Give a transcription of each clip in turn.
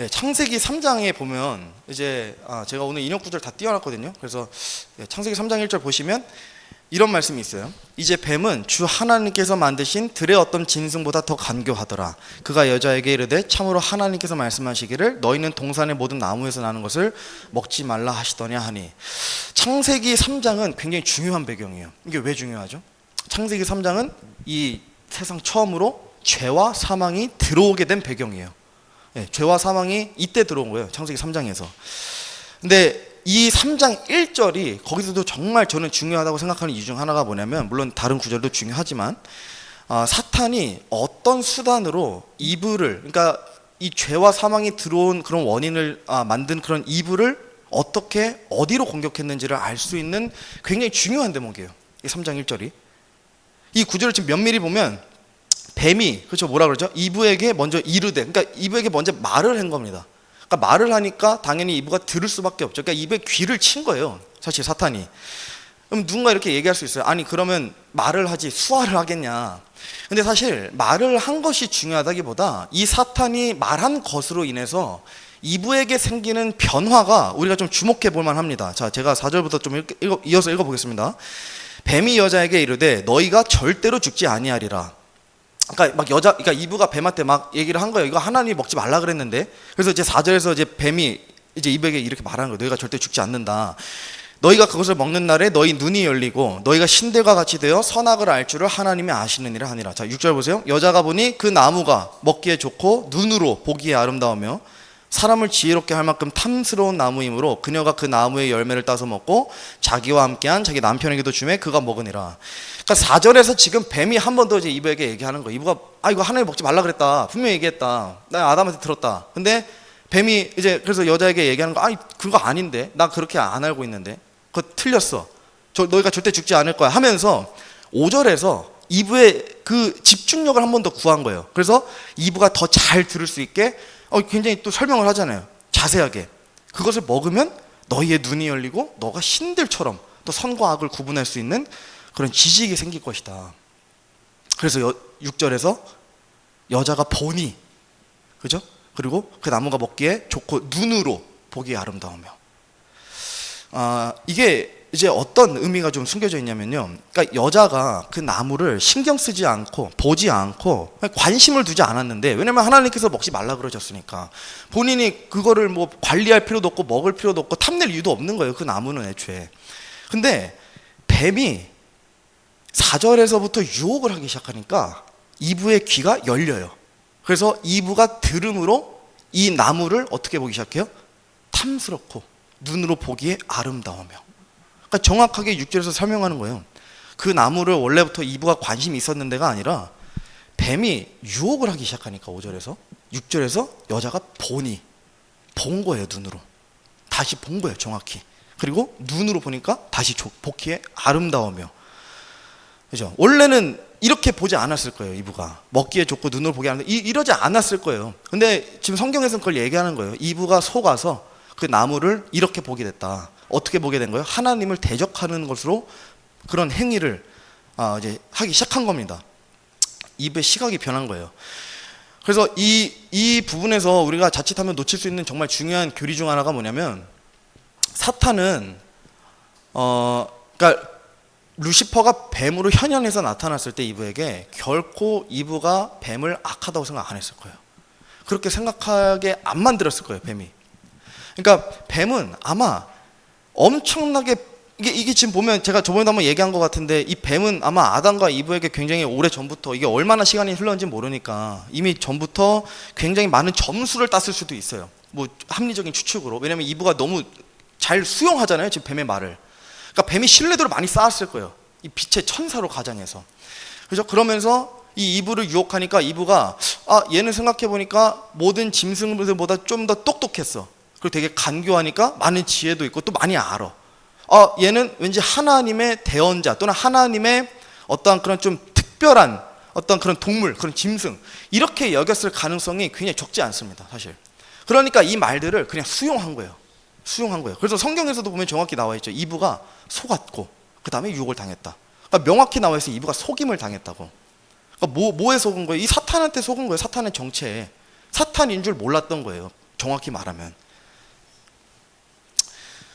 네, 창세기 3장에 보면 이제 제가 오늘 인용 구절 다 띄워놨거든요. 그래서 창세기 3장 1절 보시면 이런 말씀이 있어요. 이제 뱀은 주 하나님께서 만드신 들의 어떤 짐승보다 더 간교하더라. 그가 여자에게 이르되 참으로 하나님께서 말씀하시기를 너희는 동산의 모든 나무에서 나는 것을 먹지 말라 하시더냐 하니, 창세기 3장은 굉장히 중요한 배경이에요. 이게 왜 중요하죠? 창세기 3장은 이 세상 처음으로 죄와 사망이 들어오게 된 배경이에요. 네, 죄와 사망이 이때 들어온 거예요. 창세기 3장에서. 근데 이 3장 1절이 거기서도 정말 저는 중요하다고 생각하는 이유 중 하나가 뭐냐면, 물론 다른 구절도 중요하지만 사탄이 어떤 수단으로 이브를, 그러니까 이 죄와 사망이 들어온 그런 원인을 만든 그런 이브를 어떻게 어디로 공격했는지를 알 수 있는 굉장히 중요한 대목이에요. 이 3장 1절이. 이 구절을 지금 면밀히 보면 뱀이, 그렇죠, 뭐라 그러죠? 이브에게 먼저 이르되, 그러니까 이브에게 먼저 말을 한 겁니다. 그러니까 말을 하니까 당연히 이브가 들을 수밖에 없죠. 그러니까 이브의 귀를 친 거예요, 사실 사탄이. 그럼 누군가 이렇게 얘기할 수 있어요. 아니 그러면 말을 하지 수화를 하겠냐. 근데 사실 말을 한 것이 중요하다기보다 이 사탄이 말한 것으로 인해서 이브에게 생기는 변화가 우리가 좀 주목해 볼 만합니다. 자, 제가 4절부터 좀 이어서 읽어보겠습니다. 뱀이 여자에게 이르되 너희가 절대로 죽지 아니하리라. 그러니까 이브가 뱀한테 막 얘기를 한 거예요. 이거 하나님이 먹지 말라 그랬는데. 그래서 이제 4절에서 이제 뱀이 이제 이브에게 이렇게 말하는 거예요. 너희가 절대 죽지 않는다. 너희가 그것을 먹는 날에 너희 눈이 열리고 너희가 신들과 같이 되어 선악을 알 줄을 하나님이 아시느니라 하니라. 자, 6절 보세요. 여자가 보니 그 나무가 먹기에 좋고 눈으로 보기에 아름다우며 사람을 지혜롭게 할 만큼 탐스러운 나무이므로 그녀가 그 나무의 열매를 따서 먹고 자기와 함께한 자기 남편에게도 주매 그가 먹으니라. 그러니까 4절에서 지금 뱀이 한 번 더 이제 이브에게 얘기하는 거예요. 이브가 이거 하나님 먹지 말라 그랬다, 분명히 얘기했다, 나 아담한테 들었다. 근데 뱀이 이제 그래서 여자에게 얘기하는 거, 그거 아닌데, 나 그렇게 안 알고 있는데, 그거 틀렸어, 너희가 절대 죽지 않을 거야 하면서 5절에서 이브의 그 집중력을 한 번 더 구한 거예요. 그래서 이브가 더 잘 들을 수 있게 굉장히 또 설명을 하잖아요, 자세하게. 그것을 먹으면 너희의 눈이 열리고 너가 신들처럼 또 선과 악을 구분할 수 있는 그런 지식이 생길 것이다. 그래서 6절에서 여자가 보니, 그죠? 그리고 그 나무가 먹기에 좋고 눈으로 보기에 아름다우며. 이게 이제 어떤 의미가 좀 숨겨져 있냐면요, 그러니까 여자가 그 나무를 신경 쓰지 않고 보지 않고 관심을 두지 않았는데, 왜냐면 하나님께서 먹지 말라 그러셨으니까 본인이 그거를 뭐 관리할 필요도 없고 먹을 필요도 없고 탐낼 이유도 없는 거예요, 그 나무는 애초에. 근데 뱀이 4절에서부터 유혹을 하기 시작하니까 이브의 귀가 열려요. 그래서 이브가 들음으로 이 나무를 어떻게 보기 시작해요? 탐스럽고 눈으로 보기에 아름다우며. 그러니까 정확하게 6절에서 설명하는 거예요. 그 나무를 원래부터 이브가 관심이 있었는 데가 아니라 뱀이 유혹을 하기 시작하니까 5절에서 6절에서 여자가 본 거예요. 눈으로 다시 본 거예요, 정확히. 그리고 눈으로 보니까 다시 보기에 아름다우며. 그죠? 원래는 이렇게 보지 않았을 거예요. 이브가 먹기에 좋고 눈으로 보기 아름다워, 이러지 않았을 거예요. 근데 지금 성경에서는 그걸 얘기하는 거예요. 이브가 속아서 그 나무를 이렇게 보게 됐다. 어떻게 보게 된 거예요? 하나님을 대적하는 것으로 그런 행위를 이제 하기 시작한 겁니다. 이브의 시각이 변한 거예요. 그래서 이 부분에서 우리가 자칫하면 놓칠 수 있는 정말 중요한 교리 중 하나가 뭐냐면, 사탄은 그러니까 루시퍼가 뱀으로 현현해서 나타났을 때 이브에게 결코 이브가 뱀을 악하다고 생각 안 했을 거예요. 그렇게 생각하게 안 만들었을 거예요, 뱀이. 그러니까 뱀은 아마 엄청나게, 이게 지금 보면 제가 저번에도 한번 얘기한 것 같은데, 이 뱀은 아마 아담과 이브에게 굉장히 오래 전부터, 이게 얼마나 시간이 흘렀는지 모르니까 이미 전부터 굉장히 많은 점수를 땄을 수도 있어요, 뭐 합리적인 추측으로. 왜냐면 이브가 너무 잘 수용하잖아요, 지금 뱀의 말을. 그러니까 뱀이 신뢰도를 많이 쌓았을 거예요, 이 빛의 천사로 가장해서. 그죠? 그러면서 이 이브를 유혹하니까 이브가 얘는 생각해보니까 모든 짐승들보다 좀 더 똑똑했어. 그리고 되게 간교하니까 많은 지혜도 있고 또 많이 알아. 얘는 왠지 하나님의 대언자 또는 하나님의 어떠한 그런 좀 특별한 어떤 그런 동물, 그런 짐승, 이렇게 여겼을 가능성이 굉장히 적지 않습니다, 사실. 그러니까 이 말들을 그냥 수용한 거예요. 그래서 성경에서도 보면 정확히 나와 있죠. 이브가 속았고 그 다음에 유혹을 당했다. 그러니까 명확히 나와 있어요. 이브가 속임을 당했다고. 그러니까 뭐에 속은 거예요? 이 사탄한테 속은 거예요. 사탄의 정체에. 사탄인 줄 몰랐던 거예요. 정확히 말하면.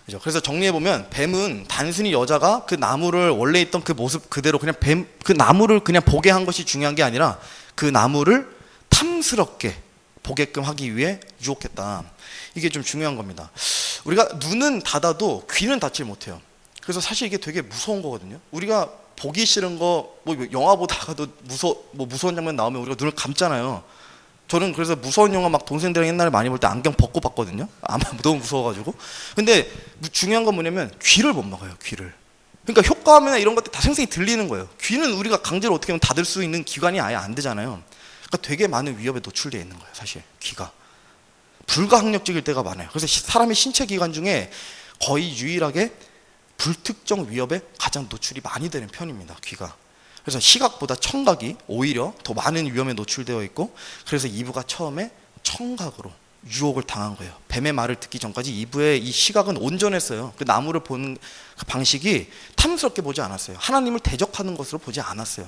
그죠? 그래서 정리해보면 뱀은 단순히 여자가 그 나무를 원래 있던 그 모습 그대로 그냥 그 나무를 그냥 보게 한 것이 중요한 게 아니라 그 나무를 탐스럽게 보게끔 하기 위해 유혹했다. 이게 좀 중요한 겁니다. 우리가 눈은 닫아도 귀는 닫질 못해요. 그래서 사실 이게 되게 무서운 거거든요. 우리가 보기 싫은 거, 뭐 영화 보다가도 무서운 장면 나오면 우리가 눈을 감잖아요. 저는 그래서 무서운 영화 막 동생들이랑 옛날에 많이 볼 때 안경 벗고 봤거든요. 아마 너무 무서워가지고. 근데 중요한 건 뭐냐면 귀를 못 막아요. 귀를. 그러니까 효과음이나 이런 것들 다 생생히 들리는 거예요. 귀는 우리가 강제로 어떻게 보면 닫을 수 있는 기관이 아예 안 되잖아요. 그러니까 되게 많은 위협에 노출되어 있는 거예요. 사실 귀가 불가항력적일 때가 많아요. 그래서 사람의 신체 기관 중에 거의 유일하게 불특정 위협에 가장 노출이 많이 되는 편입니다. 귀가. 그래서 시각보다 청각이 오히려 더 많은 위험에 노출되어 있고, 그래서 이브가 처음에 청각으로 유혹을 당한 거예요. 뱀의 말을 듣기 전까지 이브의 이 시각은 온전했어요. 그 나무를 보는 그 방식이 탐스럽게 보지 않았어요. 하나님을 대적하는 것으로 보지 않았어요.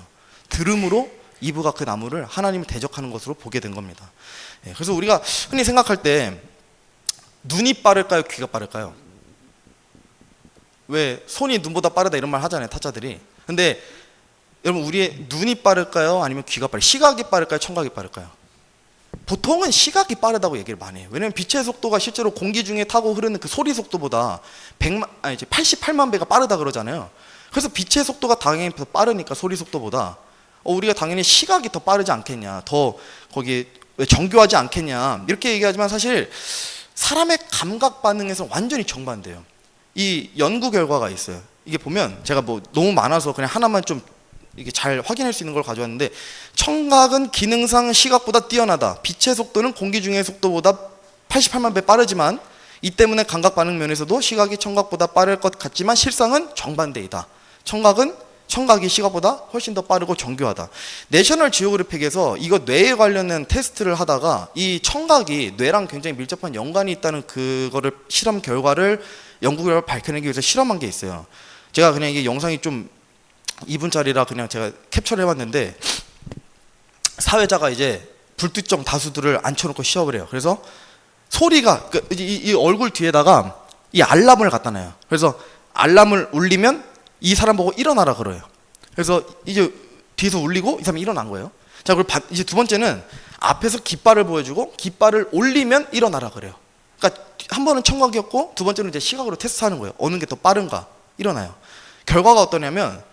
들음으로 이브가 그 나무를 하나님을 대적하는 것으로 보게 된 겁니다. 그래서 우리가 흔히 생각할 때 눈이 빠를까요? 귀가 빠를까요? 왜 손이 눈보다 빠르다 이런 말 하잖아요, 타짜들이. 근데 여러분, 우리의 눈이 빠를까요? 아니면 귀가 빠를까요? 시각이 빠를까요? 청각이 빠를까요? 보통은 시각이 빠르다고 얘기를 많이 해요. 왜냐면 빛의 속도가 실제로 공기 중에 타고 흐르는 그 소리 속도보다 88만 배가 빠르다 그러잖아요. 그래서 빛의 속도가 당연히 더 빠르니까 소리 속도보다 우리가 당연히 시각이 더 빠르지 않겠냐, 더 거기에 왜 정교하지 않겠냐 이렇게 얘기하지만 사실 사람의 감각 반응에서 완전히 정반대예요. 이 연구 결과가 있어요. 이게 보면 제가 뭐 너무 많아서 그냥 하나만 좀 이게 잘 확인할 수 있는 걸 가져왔는데, 청각은 기능상 시각보다 뛰어나다. 빛의 속도는 공기 중의 속도보다 88만 배 빠르지만 이 때문에 감각 반응 면에서도 시각이 청각보다 빠를 것 같지만 실상은 정반대이다. 청각이 시각보다 훨씬 더 빠르고 정교하다. 내셔널 지오그래픽에서 이거 뇌에 관련된 테스트를 하다가 이 청각이 뇌랑 굉장히 밀접한 연관이 있다는 그거를 실험 결과를 연구 결과를 밝혀내기 위해서 실험한 게 있어요. 제가 그냥 이게 영상이 좀 2분짜리라 그냥 제가 캡처를 해봤는데, 사회자가 이제 불특정 다수들을 앉혀놓고 시험을 해요. 그래서 소리가 이 얼굴 뒤에다가 이 알람을 갖다 놔요. 그래서 알람을 울리면 이 사람 보고 일어나라 그래요. 그래서 이제 뒤에서 울리고 이 사람이 일어난 거예요. 자, 그리고 이제 두 번째는 앞에서 깃발을 보여주고 깃발을 올리면 일어나라 그래요. 그러니까 한 번은 청각이었고 두 번째는 이제 시각으로 테스트하는 거예요. 어느 게 더 빠른가. 일어나요. 결과가 어떠냐면,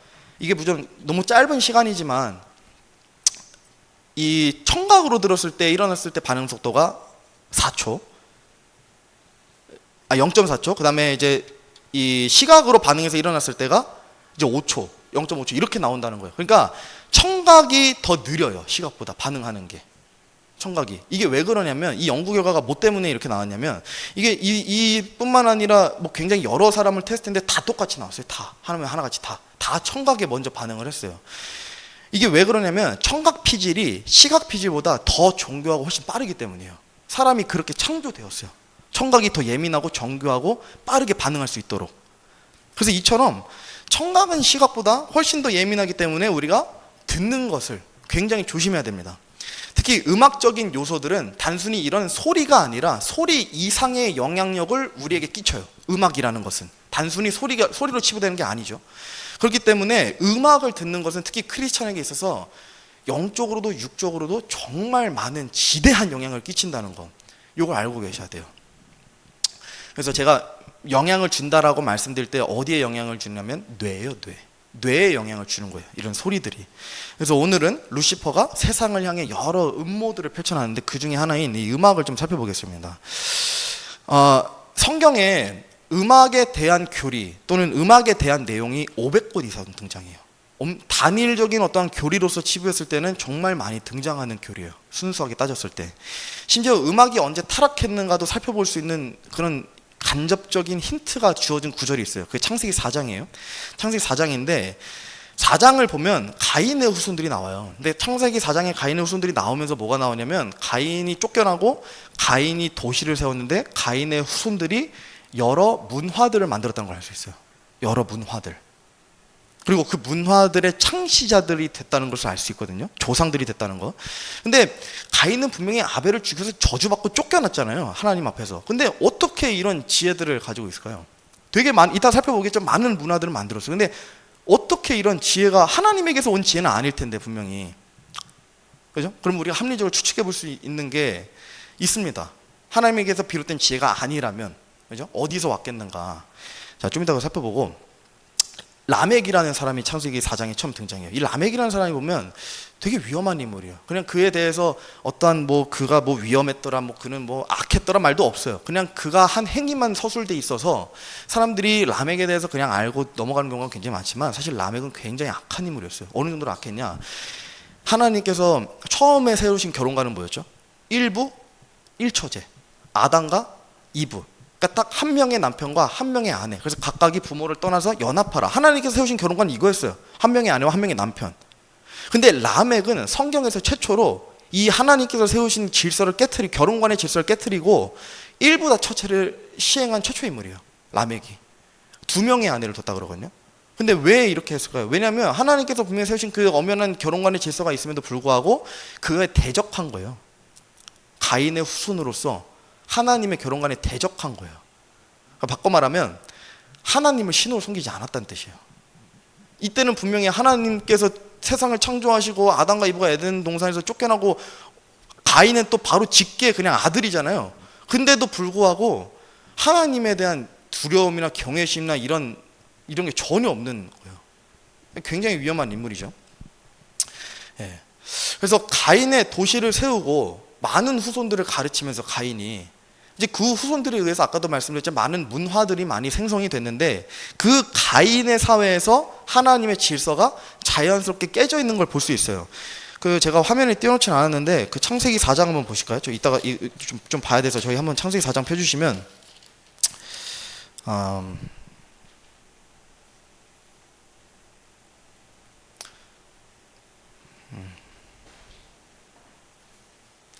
이게 무슨 너무 짧은 시간이지만 이 청각으로 들었을 때 일어났을 때 반응 속도가 0.4초. 그다음에 이제 이 시각으로 반응해서 일어났을 때가 이제 5초, 0.5초 이렇게 나온다는 거예요. 그러니까 청각이 더 느려요. 시각보다 반응하는 게. 청각이. 이게 왜 그러냐면, 이 연구 결과가 뭐 때문에 이렇게 나왔냐면, 이게 이뿐만 아니라 뭐 굉장히 여러 사람을 테스트했는데 다 똑같이 나왔어요. 다 하나같이 다 청각에 먼저 반응을 했어요. 이게 왜 그러냐면, 청각 피질이 시각 피질보다 더 정교하고 훨씬 빠르기 때문이에요. 사람이 그렇게 창조되었어요. 청각이 더 예민하고 정교하고 빠르게 반응할 수 있도록. 그래서 이처럼 청각은 시각보다 훨씬 더 예민하기 때문에 우리가 듣는 것을 굉장히 조심해야 됩니다. 특히 음악적인 요소들은 단순히 이런 소리가 아니라 소리 이상의 영향력을 우리에게 끼쳐요. 음악이라는 것은 단순히 소리로 치부되는 게 아니죠. 그렇기 때문에 음악을 듣는 것은 특히 크리스찬에게 있어서 영적으로도 육적으로도 정말 많은 지대한 영향을 끼친다는 거, 이걸 알고 계셔야 돼요. 그래서 제가 영향을 준다라고 말씀드릴 때 어디에 영향을 주냐면 뇌예요. 뇌에 영향을 주는 거예요, 이런 소리들이. 그래서 오늘은 루시퍼가 세상을 향해 여러 음모들을 펼쳐놨는데 그 중에 하나인 이 음악을 좀 살펴보겠습니다. 성경에 음악에 대한 교리 또는 음악에 대한 내용이 500곳 이상 등장해요. 단일적인 어떠한 교리로서 치부했을 때는 정말 많이 등장하는 교리예요, 순수하게 따졌을 때. 심지어 음악이 언제 타락했는가도 살펴볼 수 있는 그런 간접적인 힌트가 주어진 구절이 있어요. 그게 창세기 4장이에요. 창세기 4장인데 4장을 보면 가인의 후손들이 나와요. 근데 창세기 4장에 가인의 후손들이 나오면서 뭐가 나오냐면, 가인이 쫓겨나고 가인이 도시를 세웠는데 가인의 후손들이 여러 문화들을 만들었다는 걸 알 수 있어요. 여러 문화들. 그리고 그 문화들의 창시자들이 됐다는 것을 알 수 있거든요. 조상들이 됐다는 거. 근데 가인은 분명히 아벨을 죽여서 저주받고 쫓겨났잖아요. 하나님 앞에서. 근데 어떻게 이런 지혜들을 가지고 있을까요? 되게 이따 살펴보겠지만 많은 문화들을 만들었어요. 근데 어떻게 이런 지혜가 하나님에게서 온 지혜는 아닐 텐데 분명히. 그죠? 그럼 우리가 합리적으로 추측해 볼 수 있는 게 있습니다. 하나님에게서 비롯된 지혜가 아니라면, 그죠? 어디서 왔겠는가? 자, 좀 이따가 살펴보고. 라멕이라는 사람이 창세기 4장에 처음 등장해요. 이 라멕이라는 사람이 보면 되게 위험한 인물이에요. 그냥 그에 대해서 어떠한 그가 위험했더라, 그는 악했더라 말도 없어요. 그냥 그가 한 행위만 서술돼 있어서 사람들이 라멕에 대해서 그냥 알고 넘어가는 경우가 굉장히 많지만 사실 라멕은 굉장히 악한 인물이었어요. 어느 정도로 악했냐? 하나님께서 처음에 세우신 결혼관은 뭐였죠? 1부 1처제, 아담과 이브. 그러니까 딱 한 명의 남편과 한 명의 아내. 그래서 각각이 부모를 떠나서 연합하라. 하나님께서 세우신 결혼관은 이거였어요. 한 명의 아내와 한 명의 남편. 근데 라멕은 성경에서 최초로 이 하나님께서 세우신 질서를 결혼관의 질서를 깨트리고 일부 다 처체를 시행한 최초의 인물이에요. 라멕이. 2명의 아내를 뒀다 그러거든요. 근데 왜 이렇게 했을까요? 왜냐하면 하나님께서 분명히 세우신 그 엄연한 결혼관의 질서가 있음에도 불구하고 그거에 대적한 거예요. 가인의 후손으로서 하나님의 결혼관에 대적한 거예요. 그러니까 바꿔 말하면 하나님을 신으로 섬기지 않았다는 뜻이에요. 이때는 분명히 하나님께서 세상을 창조하시고 아담과 이브가 에덴 동산에서 쫓겨나고 가인은 또 바로 직계 그냥 아들이잖아요. 근데도 불구하고 하나님에 대한 두려움이나 경외심이나 이런 게 전혀 없는 거예요. 굉장히 위험한 인물이죠. 예. 그래서 가인의 도시를 세우고 많은 후손들을 가르치면서 가인이 이제 그 후손들에 의해서 아까도 말씀드렸지만 많은 문화들이 많이 생성이 됐는데 그 가인의 사회에서 하나님의 질서가 자연스럽게 깨져 있는 걸 볼 수 있어요. 제가 화면에 띄워놓진 않았는데 그 창세기 4장 한번 보실까요? 저 이따가 좀 봐야 돼서 저희 한번 창세기 4장 펴주시면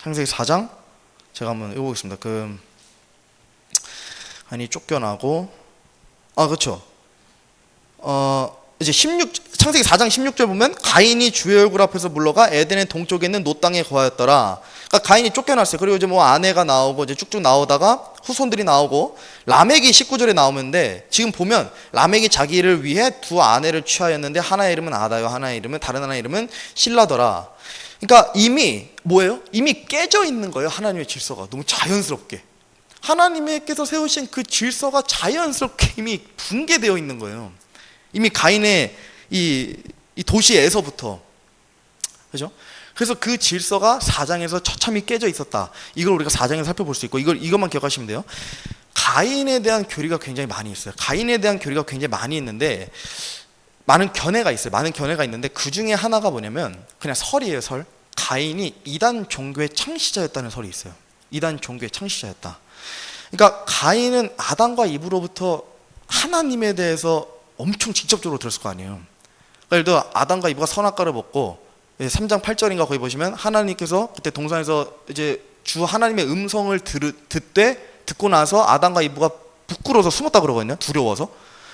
창세기 4장 제가 한번 읽어보겠습니다. 아니 쫓겨나고 그렇죠. 이제 창세기 4장 16절 보면 가인이 주의 얼굴 앞에서 물러가 에덴의 동쪽에 있는 노 땅에 거하였더라. 그러니까 가인이 쫓겨났어요. 그리고 이제 아내가 나오고 이제 쭉쭉 나오다가 후손들이 나오고 라멕이 19절에 나오는데 지금 보면 라멕이 자기를 위해 2 아내를 취하였는데 하나의 이름은 아다요 하나의 이름은 다른 하나의 이름은 실라더라. 그러니까 이미 뭐예요? 이미 깨져 있는 거예요. 하나님의 질서가 너무 자연스럽게 하나님께서 세우신 그 질서가 자연스럽게 이미 붕괴되어 있는 거예요. 이미 가인의 이 도시에서부터 그죠? 그래서 그 질서가 4장에서 처참히 깨져 있었다. 이걸 우리가 4장에서 살펴볼 수 있고 이것만 기억하시면 돼요. 가인에 대한 교리가 굉장히 많이 있어요. 가인에 대한 교리가 굉장히 많이 있는데 많은 견해가 있어요. 많은 견해가 있는데 그 중에 하나가 뭐냐면 그냥 설이에요. 설. 가인이 이단 종교의 창시자였다는 설이 있어요. 이단 종교의 창시자였다. 그러니까 가인은 아담과 이브로부터 하나님에 대해서 엄청 직접적으로 들었을 거 아니에요. 그러니까 예를 들어 아담과 이브가 선악과를 먹고 3장 8절인가 거기 보시면 하나님께서 그때 동산에서 이제 주 하나님의 음성을 듣고 나서 아담과 이브가 부끄러워서 숨었다 그러거든요. 두려워서.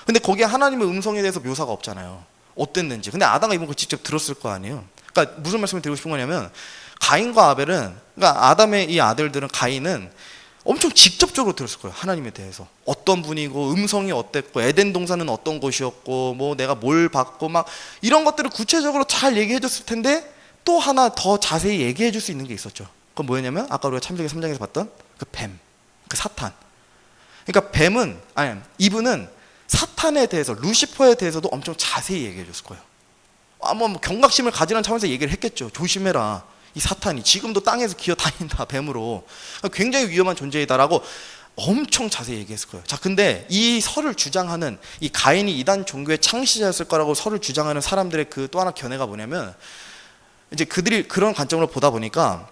근데 거기에 하나님의 음성에 대해서 묘사가 없잖아요. 어땠는지. 근데 아담과 이브는 그걸 직접 들었을 거 아니에요. 그러니까 무슨 말씀을 드리고 싶은 거냐면 가인과 아벨은 그러니까 아담의 이 아들들은 가인은 엄청 직접적으로 들었을 거예요. 하나님에 대해서 어떤 분이고 음성이 어땠고 에덴 동산은 어떤 곳이었고 내가 뭘 받고 막 이런 것들을 구체적으로 잘 얘기해 줬을 텐데 또 하나 더 자세히 얘기해 줄 수 있는 게 있었죠. 그건 뭐였냐면 아까 우리가 창세기 3장에서 봤던 그 뱀, 그 사탄. 그러니까 이브는 사탄에 대해서 루시퍼에 대해서도 엄청 자세히 얘기해 줬을 거예요. 경각심을 가지라는 차원에서 얘기를 했겠죠. 조심해라. 이 사탄이 지금도 땅에서 기어다닌다 뱀으로 굉장히 위험한 존재이다라고 엄청 자세히 얘기했을 거예요. 자, 근데 이 설을 주장하는 이 가인이 이단 종교의 창시자였을 거라고 설을 주장하는 사람들의 그 또 하나 견해가 뭐냐면 이제 그들이 그런 관점으로 보다 보니까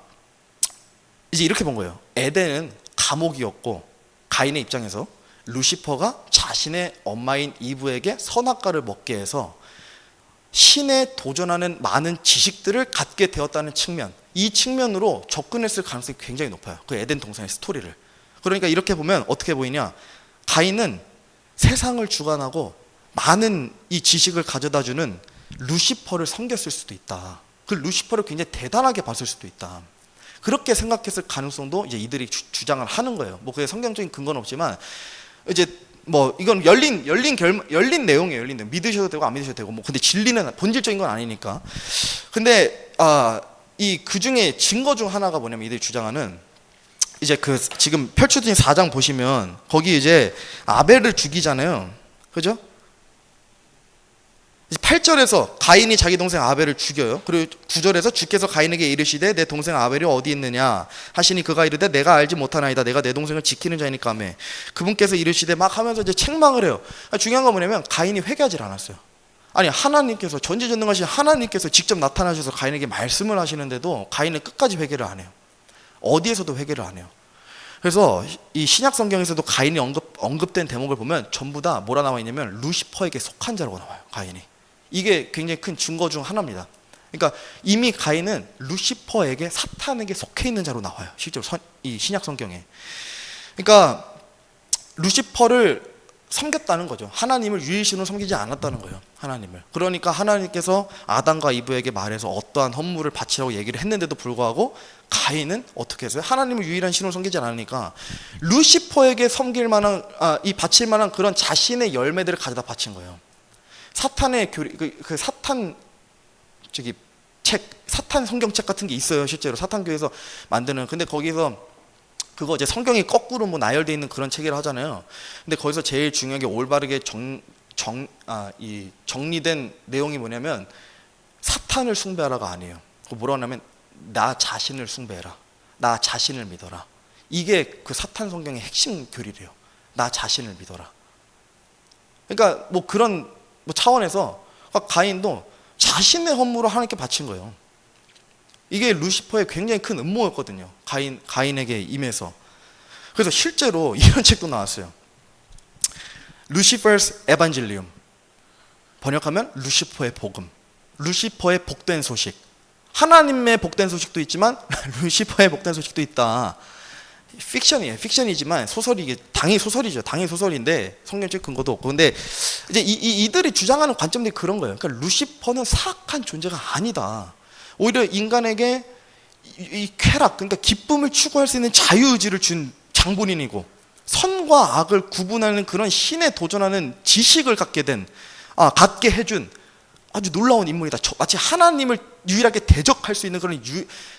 이제 이렇게 본 거예요. 에덴은 감옥이었고 가인의 입장에서 루시퍼가 자신의 엄마인 이브에게 선악과를 먹게 해서 신에 도전하는 많은 지식들을 갖게 되었다는 측면, 이 측면으로 접근했을 가능성이 굉장히 높아요. 그 에덴 동산의 스토리를. 그러니까 이렇게 보면 어떻게 보이냐? 가인은 세상을 주관하고 많은 이 지식을 가져다주는 루시퍼를 섬겼을 수도 있다. 그 루시퍼를 굉장히 대단하게 봤을 수도 있다. 그렇게 생각했을 가능성도 이제 이들이 주장을 하는 거예요. 뭐 그게 성경적인 근거는 없지만 이제 뭐 이건 열린 내용이에요. 열린 내용. 믿으셔도 되고 안 믿으셔도 되고 뭐 근데 진리는 본질적인 건 아니니까. 근데 이 그 중에 증거 중 하나가 뭐냐면 이들이 주장하는 이제 그 지금 펼쳐진 4장 보시면 거기 이제 아벨을 죽이잖아요. 그죠? 8절에서 가인이 자기 동생 아벨을 죽여요. 그리고 9절에서 주께서 가인에게 이르시되 내 동생 아벨이 어디 있느냐 하시니 그가 이르되 내가 알지 못하나이다. 내가 내 동생을 지키는 자이니까매. 그분께서 이르시되 막 하면서 이제 책망을 해요. 중요한 건 뭐냐면 가인이 회개하지 않았어요. 아니 하나님께서 전지전능하신 하나님께서 직접 나타나셔서 가인에게 말씀을 하시는데도 가인은 끝까지 회개를 안 해요. 어디에서도 회개를 안 해요. 그래서 이 신약 성경에서도 가인이 언급된 대목을 보면 전부 다 뭐라 나와 있냐면 루시퍼에게 속한 자라고 나와요. 가인이. 이게 굉장히 큰 증거 중 하나입니다. 그러니까 이미 가인은 루시퍼에게 사탄에게 속해 있는 자로 나와요. 실제로 이 신약 성경에. 그러니까 루시퍼를 섬겼다는 거죠. 하나님을 유일신으로 섬기지 않았다는 거예요. 하나님을. 그러니까 하나님께서 아담과 이브에게 말해서 어떠한 헌물을 바치라고 얘기를 했는데도 불구하고 가인은 어떻게 했어요? 하나님을 유일한 신으로 섬기지 않으니까 루시퍼에게 섬길 만한 이 바칠 만한 그런 자신의 열매들을 가져다 바친 거예요. 사탄의 교리, 그 사탄 사탄 성경책 같은 게 있어요. 실제로 사탄 교회에서 만드는. 근데 거기서 그거 이제 성경이 거꾸로 뭐 나열되어 있는 그런 책이라 하잖아요. 근데 거기서 제일 중요한 게 올바르게 정리된 내용이 뭐냐면 사탄을 숭배하라가 아니에요. 그거 뭐라고 하냐면 나 자신을 숭배해라. 나 자신을 믿어라. 이게 그 사탄 성경의 핵심 교리래요. 나 자신을 믿어라. 그러니까 뭐 그런 뭐 차원에서 가인도 자신의 헌물을 하나님께 바친 거예요. 이게 루시퍼의 굉장히 큰 음모였거든요. 가인에게 임해서. 그래서 실제로 이런 책도 나왔어요. 루시퍼스 에반젤리움. 번역하면 루시퍼의 복음. 루시퍼의 복된 소식. 하나님의 복된 소식도 있지만 루시퍼의 복된 소식도 있다. 픽션이에요. 픽션이지만 소설이 당연히 소설이죠. 당연히 소설인데 성경적 근거도 없고. 근데 이제 이들이 주장하는 관점들이 그런 거예요. 그러니까 루시퍼는 사악한 존재가 아니다. 오히려 인간에게 이 쾌락, 그러니까 기쁨을 추구할 수 있는 자유의지를 준 장본인이고 선과 악을 구분하는 그런 신에 도전하는 지식을 갖게 해준 아주 놀라운 인물이다. 마치 하나님을 유일하게 대적할 수 있는 그런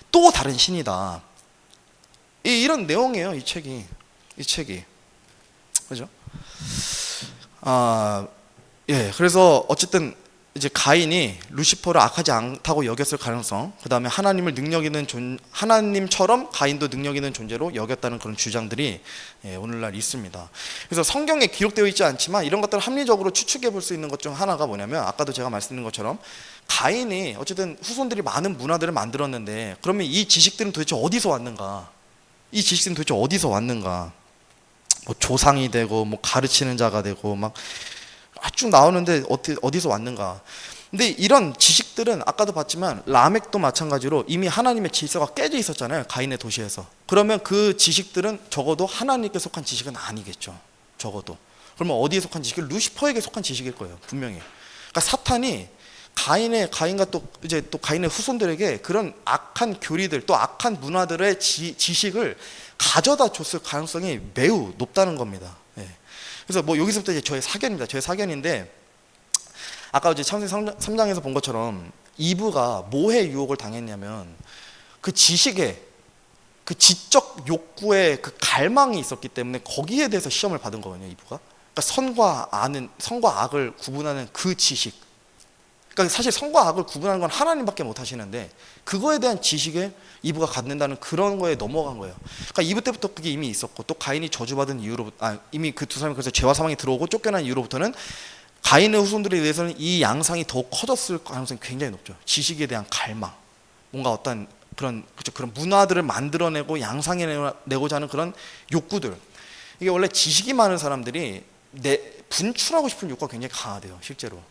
또 다른 신이다. 이런 내용이에요. 이 책이. 그죠? 예. 그래서 어쨌든 이제 가인이 루시퍼를 악하지 않다고 여겼을 가능성, 그 다음에 하나님처럼 가인도 능력 있는 존재로 여겼다는 그런 주장들이 오늘날 있습니다. 그래서 성경에 기록되어 있지 않지만 이런 것들을 합리적으로 추측해 볼 수 있는 것 중 하나가 뭐냐면 아까도 제가 말씀드린 것처럼 가인이 어쨌든 후손들이 많은 문화들을 만들었는데 그러면 이 지식들은 도대체 어디서 왔는가? 뭐 조상이 되고 뭐 가르치는 자가 되고 막 쭉 나오는데 어디서 왔는가? 근데 이런 지식들은 아까도 봤지만 라멕도 마찬가지로 이미 하나님의 질서가 깨져 있었잖아요. 가인의 도시에서. 그러면 그 지식들은 적어도 하나님께 속한 지식은 아니겠죠. 적어도. 그러면 어디에 속한 지식? 루시퍼에게 속한 지식일 거예요. 분명히. 그러니까 사탄이 가인과 또 가인의 후손들에게 그런 악한 교리들 또 악한 문화들의 지식을 가져다 줬을 가능성이 매우 높다는 겁니다. 그래서 뭐 여기서부터 이제 저의 사견입니다. 저의 사견인데 아까 이제 창세기 3장에서 본 것처럼 이브가 뭐에 유혹을 당했냐면 그 지식에 그 지적 욕구의 그 갈망이 있었기 때문에 거기에 대해서 시험을 받은 거거든요. 이브가. 그러니까 선과 악을 구분하는 그 지식. 그러니까 사실 선과 악을 구분하는 건 하나님밖에 못 하시는데 그거에 대한 지식에 이브가 갖는다는 그런 거에 넘어간 거예요. 그러니까 이브 때부터 그게 이미 있었고 또 가인이 저주받은 이후로부터 이미 그 두 사람이 그래서 죄와 사망이 들어오고 쫓겨난 이후로부터는 가인의 후손들에 대해서는 이 양상이 더 커졌을 가능성이 굉장히 높죠. 지식에 대한 갈망, 뭔가 어떤 그런 문화들을 만들어내고 양상해내고자 하는 그런 욕구들. 이게 원래 지식이 많은 사람들이 분출하고 싶은 욕구가 굉장히 강하대요, 실제로.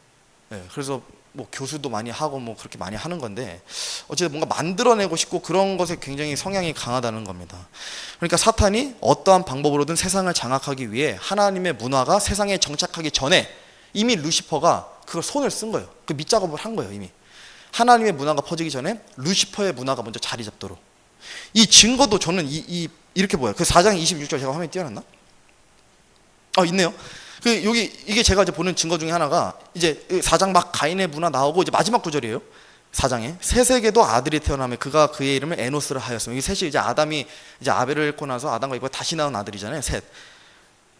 그래서 뭐 교수도 많이 하고 뭐 그렇게 많이 하는 건데 어쨌든 뭔가 만들어내고 싶고 그런 것에 굉장히 성향이 강하다는 겁니다. 그러니까 사탄이 어떠한 방법으로든 세상을 장악하기 위해 하나님의 문화가 세상에 정착하기 전에 이미 루시퍼가 그걸 손을 쓴 거예요. 그 밑작업을 한 거예요. 이미 하나님의 문화가 퍼지기 전에 루시퍼의 문화가 먼저 자리 잡도록. 이 증거도 저는 이렇게 보여요. 그 4장 26절 제가 화면에 띄워놨나? 있네요. 그 여기 이게 제가 이제 보는 증거 중에 하나가 이제 4장 막 가인의 문화 나오고 이제 마지막 구절이에요. 4장에 셋에게도 아들이 태어나며 그가 그의 이름을 에노스라 하였으며, 이 셋이 이제 아담이 이제 아벨을 잃고 나서 아담과 이브가 다시 낳은 아들이잖아요. 셋.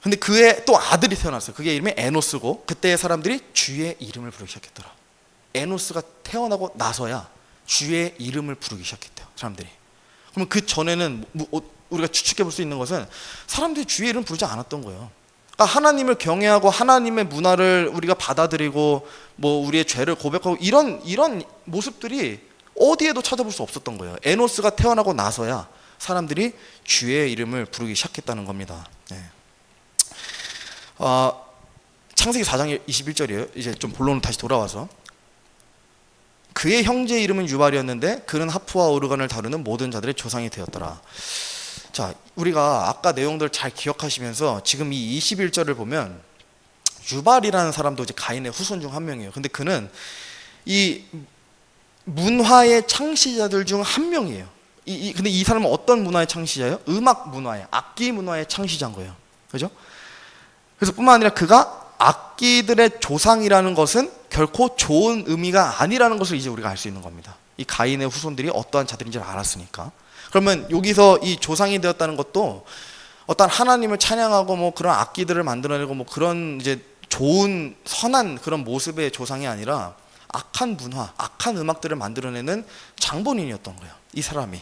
근데 그의 또 아들이 태어났어요. 그게 이름이 에노스고, 그때 사람들이 주의 이름을 부르기 시작했더라. 에노스가 태어나고 나서야 주의 이름을 부르기 시작했대요, 사람들이. 그러면 그 전에는 우리가 추측해 볼 수 있는 것은 사람들이 주의 이름 부르지 않았던 거예요. 그러니까 하나님을 경외하고 하나님의 문화를 우리가 받아들이고 뭐 우리의 죄를 고백하고 이런 모습들이 어디에도 찾아볼 수 없었던 거예요. 에노스가 태어나고 나서야 사람들이 주의 이름을 부르기 시작했다는 겁니다. 네. 창세기 4장 21절이에요. 이제 좀 본론으로 다시 돌아와서, 그의 형제의 이름은 유발이었는데 그는 하프와 오르간을 다루는 모든 자들의 조상이 되었더라. 자, 우리가 아까 내용들 잘 기억하시면서 지금 이 21절을 보면 유발이라는 사람도 이제 가인의 후손 중 한 명이에요. 근데 그는 이 문화의 창시자들 중 한 명이에요. 근데 이 사람은 어떤 문화의 창시자예요? 음악 문화의, 악기 문화의 창시자인 거예요. 그죠? 그래서 뿐만 아니라 그가 악기들의 조상이라는 것은 결코 좋은 의미가 아니라는 것을 이제 우리가 알 수 있는 겁니다. 이 가인의 후손들이 어떠한 자들인지를 알았으니까. 그러면 여기서 이 조상이 되었다는 것도 어떤 하나님을 찬양하고 뭐 그런 악기들을 만들어내고 뭐 그런 이제 좋은 선한 그런 모습의 조상이 아니라 악한 문화, 악한 음악들을 만들어내는 장본인이었던 거예요, 이 사람이.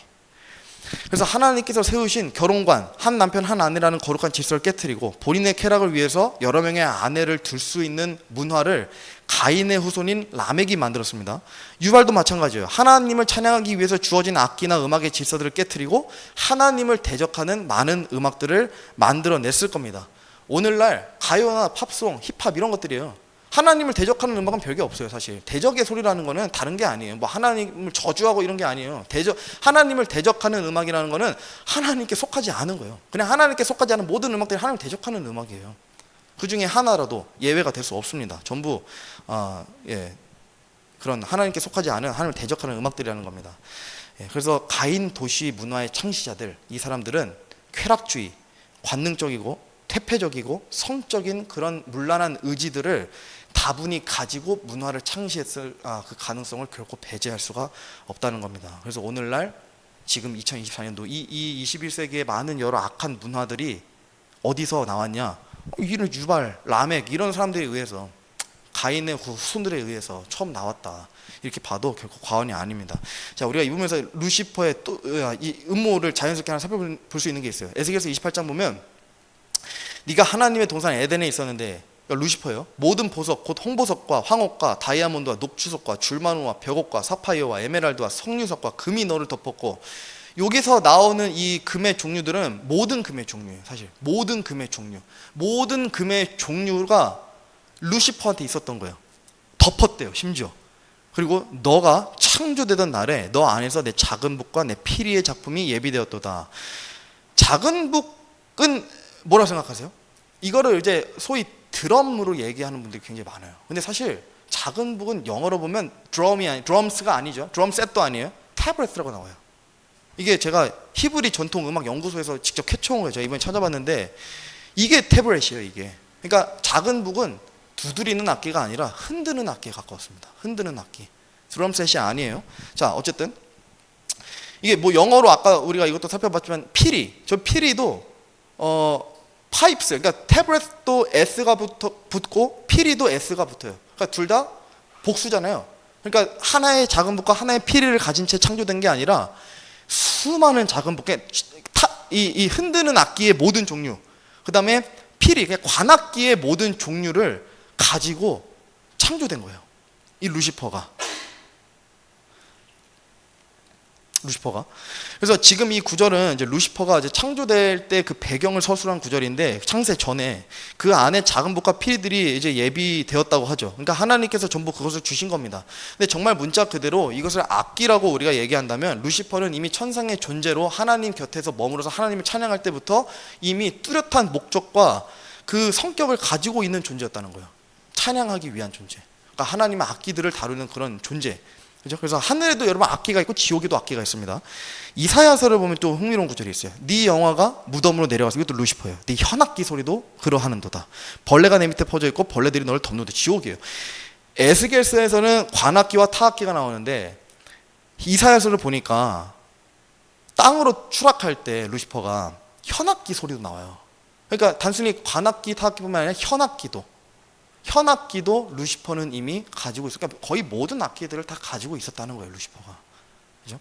그래서 하나님께서 세우신 결혼관, 한 남편 한 아내라는 거룩한 질서를 깨트리고 본인의 쾌락을 위해서 여러 명의 아내를 둘 수 있는 문화를 가인의 후손인 라멕이 만들었습니다. 유발도 마찬가지예요. 하나님을 찬양하기 위해서 주어진 악기나 음악의 질서들을 깨트리고 하나님을 대적하는 많은 음악들을 만들어냈을 겁니다. 오늘날 가요나 팝송, 힙합 이런 것들이에요. 하나님을 대적하는 음악은 별게 없어요. 사실 대적의 소리라는 거는 다른 게 아니에요. 뭐 하나님을 저주하고 이런 게 아니에요. 하나님을 대적하는 음악이라는 거는 하나님께 속하지 않은 거예요. 그냥 하나님께 속하지 않은 모든 음악들이 하나님을 대적하는 음악이에요. 그 중에 하나라도 예외가 될 수 없습니다. 전부 그런 하나님께 속하지 않은, 하나님을 대적하는 음악들이라는 겁니다. 그래서 가인 도시 문화의 창시자들, 이 사람들은 쾌락주의, 관능적이고 퇴폐적이고 성적인 그런 문란한 의지들을 다분히 가지고 문화를 창시했을 그 가능성을 결코 배제할 수가 없다는 겁니다. 그래서 오늘날 지금 2024년도 이 21세기의 많은 여러 악한 문화들이 어디서 나왔냐? 이런 유발, 라멕 이런 사람들에 의해서, 가인의 후손들에 의해서 처음 나왔다, 이렇게 봐도 결코 과언이 아닙니다. 자, 우리가 이 부분에서 루시퍼의 또 이 음모를 자연스럽게 하나 살펴볼 수 있는 게 있어요. 에스겔서 28장 보면 네가 하나님의 동산 에덴에 있었는데, 그러니까 루시퍼예요. 모든 보석 곧 홍보석과 황옥과 다이아몬드와 녹주석과 줄마누와 벽옥과 사파이어와 에메랄드와 석류석과 금이 너를 덮었고, 여기서 나오는 이 금의 종류들은 모든 금의 종류예요. 사실 모든 금의 종류가 루시퍼한테 있었던 거예요. 덮었대요, 심지어. 그리고 너가 창조되던 날에 너 안에서 내 작은 북과 내 피리의 작품이 예비되었도다. 작은 북은 뭐라고 생각하세요? 이거를 이제 소위 드럼으로 얘기하는 분들이 굉장히 많아요. 근데 사실 작은 북은 영어로 보면 드럼스가 아니죠. 드럼셋도 아니에요. 태블릿이라고 나와요. 이게 제가 히브리 전통 음악 연구소에서 직접 캐쳐온 거예요. 제가 이번에 찾아봤는데 이게 태블릿이에요, 이게. 그러니까 작은 북은 두드리는 악기가 아니라 흔드는 악기에 가까웠습니다. 흔드는 악기. 드럼셋이 아니에요. 자, 어쨌든 이게 뭐 영어로 아까 우리가 이것도 살펴봤지만 피리, 저 피리도 파이프스, 그러니까 태블릿도 S가 붙고 피리도 S가 붙어요. 그러니까 둘 다 복수잖아요. 그러니까 하나의 작은 북과 하나의 피리를 가진 채 창조된 게 아니라 수많은 작은 북에 이 흔드는 악기의 모든 종류, 그 다음에 피리, 관악기의 모든 종류를 가지고 창조된 거예요, 이 루시퍼가. 그래서 지금 이 구절은 이제 루시퍼가 이제 창조될 때 그 배경을 서술한 구절인데, 창세 전에 그 안에 작은 북과 피리들이 이제 예비되었다고 하죠. 그러니까 하나님께서 전부 그것을 주신 겁니다. 근데 정말 문자 그대로 이것을 악기라고 우리가 얘기한다면, 루시퍼는 이미 천상의 존재로 하나님 곁에서 머물러서 하나님을 찬양할 때부터 이미 뚜렷한 목적과 그 성격을 가지고 있는 존재였다는 거예요. 찬양하기 위한 존재. 그러니까 하나님의 악기들을 다루는 그런 존재. 그죠? 그래서 하늘에도 여러분 악기가 있고 지옥에도 악기가 있습니다. 이사야서를 보면 또 흥미로운 구절이 있어요. 네 영화가 무덤으로 내려가서, 이것도 루시퍼예요. 네 현악기 소리도 그러하는도다. 벌레가 내 밑에 퍼져 있고 벌레들이 너를 덮는다. 지옥이에요. 에스겔서에서는 관악기와 타악기가 나오는데 이사야서를 보니까 땅으로 추락할 때 루시퍼가 현악기 소리도 나와요. 그러니까 단순히 관악기, 타악기뿐만 아니라 현악기도 루시퍼는 이미 가지고 있어요. 그러니까 거의 모든 악기들을 다 가지고 있었다는 거예요, 루시퍼가. 그죠?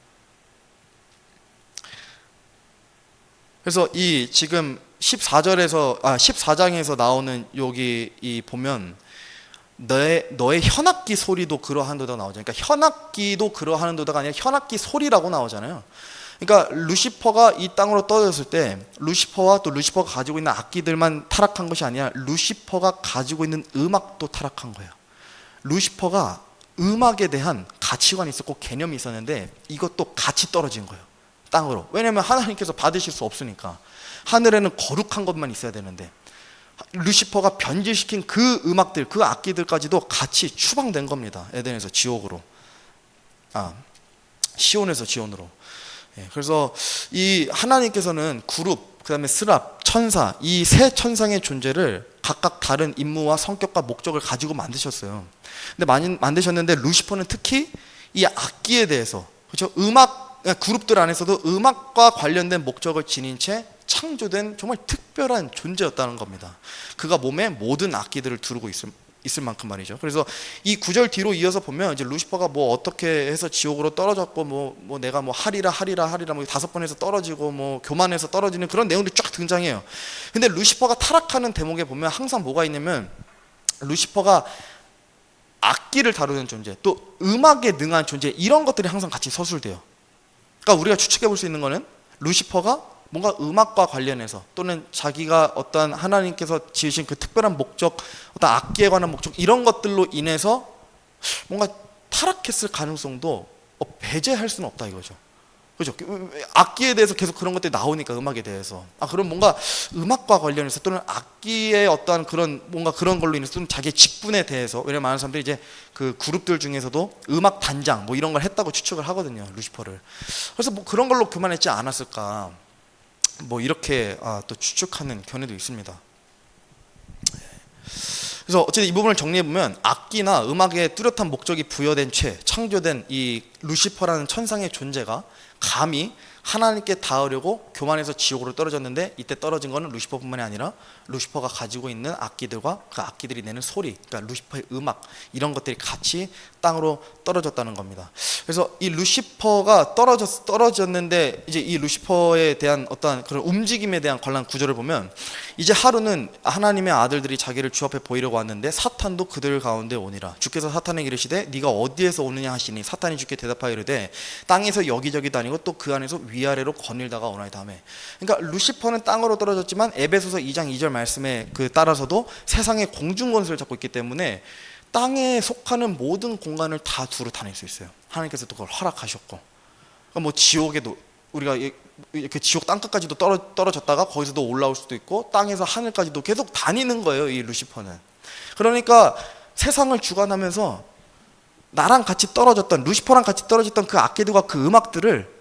그래서 이 지금 14장에서 나오는 여기 이 보면 너의 현악기 소리도 그러하는도다 나오잖아요. 그러니까 현악기도 그러하는도다가 아니라 현악기 소리라고 나오잖아요. 그러니까 루시퍼가 이 땅으로 떨어졌을 때 루시퍼와 또 루시퍼가 가지고 있는 악기들만 타락한 것이 아니라 루시퍼가 가지고 있는 음악도 타락한 거예요. 루시퍼가 음악에 대한 가치관이 있었고 개념이 있었는데 이것도 같이 떨어진 거예요, 땅으로. 왜냐하면 하나님께서 받으실 수 없으니까. 하늘에는 거룩한 것만 있어야 되는데 루시퍼가 변질시킨 그 음악들, 그 악기들까지도 같이 추방된 겁니다. 에덴에서 지옥으로, 시온에서 지온으로. 그래서 이 하나님께서는 그룹, 그 다음에 스랍, 천사, 이 세 천상의 존재를 각각 다른 임무와 성격과 목적을 가지고 만드셨어요. 근데 만드셨는데 루시퍼는 특히 이 악기에 대해서, 그렇죠? 음악 그룹들 안에서도 음악과 관련된 목적을 지닌 채 창조된 정말 특별한 존재였다는 겁니다. 그가 몸에 모든 악기들을 두르고 있을 만큼 말이죠. 그래서 이 구절 뒤로 이어서 보면 이제 루시퍼가 뭐 어떻게 해서 지옥으로 떨어졌고 뭐 내가 뭐 하리라 뭐 5번 해서 떨어지고 뭐 교만해서 떨어지는 그런 내용들이 쫙 등장해요. 근데 루시퍼가 타락하는 대목에 보면 항상 뭐가 있냐면 루시퍼가 악기를 다루는 존재, 또 음악에 능한 존재, 이런 것들이 항상 같이 서술돼요. 그러니까 우리가 추측해 볼 수 있는 거는 루시퍼가 뭔가 음악과 관련해서 또는 자기가 어떤 하나님께서 지으신 그 특별한 목적, 어떤 악기에 관한 목적, 이런 것들로 인해서 뭔가 타락했을 가능성도 배제할 수는 없다 이거죠. 그죠? 악기에 대해서 계속 그런 것들이 나오니까, 음악에 대해서. 그럼 뭔가 음악과 관련해서 또는 악기의 어떠한 그런 뭔가 그런 걸로 인해서 또는 자기의 직분에 대해서, 왜냐면 많은 사람들이 이제 그 그룹들 중에서도 음악 단장 뭐 이런 걸 했다고 추측을 하거든요, 루시퍼를. 그래서 뭐 그런 걸로 교만했지 않았을까, 뭐 이렇게 또 추측하는 견해도 있습니다. 그래서 어쨌든 이 부분을 정리해보면 악기나 음악에 뚜렷한 목적이 부여된 채 창조된 이 루시퍼라는 천상의 존재가 감히 하나님께 닿으려고 교만해서 지옥으로 떨어졌는데, 이때 떨어진 거는 루시퍼뿐만이 아니라 루시퍼가 가지고 있는 악기들과 그 악기들이 내는 소리, 그러니까 루시퍼의 음악, 이런 것들이 같이 땅으로 떨어졌다는 겁니다. 그래서 이 루시퍼가 떨어졌는데 이제 이 루시퍼에 대한 어떤 그런 움직임에 대한 관련 구절을 보면, 이제 하루는 하나님의 아들들이 자기를 주 앞에 보이려고 왔는데 사탄도 그들 가운데 오니라. 주께서 사탄에게 이르시되 네가 어디에서 오느냐 하시니, 사탄이 주께 대답하여 이르되 땅에서 여기저기 다니고 또 그 안에서 위아래로 거닐다가 오나이다 하매. 그러니까 루시퍼는 땅으로 떨어졌지만 에베소서 2장 2절 말씀에 그 따라서도 세상의 공중 권세를 잡고 있기 때문에 땅에 속하는 모든 공간을 다 두루 다닐 수 있어요. 하나님께서 또 그걸 허락하셨고, 그러니까 뭐 지옥에도 우리가 이렇게 지옥 땅끝까지도 떨어졌다가 거기서도 올라올 수도 있고 땅에서 하늘까지도 계속 다니는 거예요, 이 루시퍼는. 그러니까 세상을 주관하면서 나랑 같이 떨어졌던, 루시퍼랑 같이 떨어졌던 그 악기들과 그 음악들을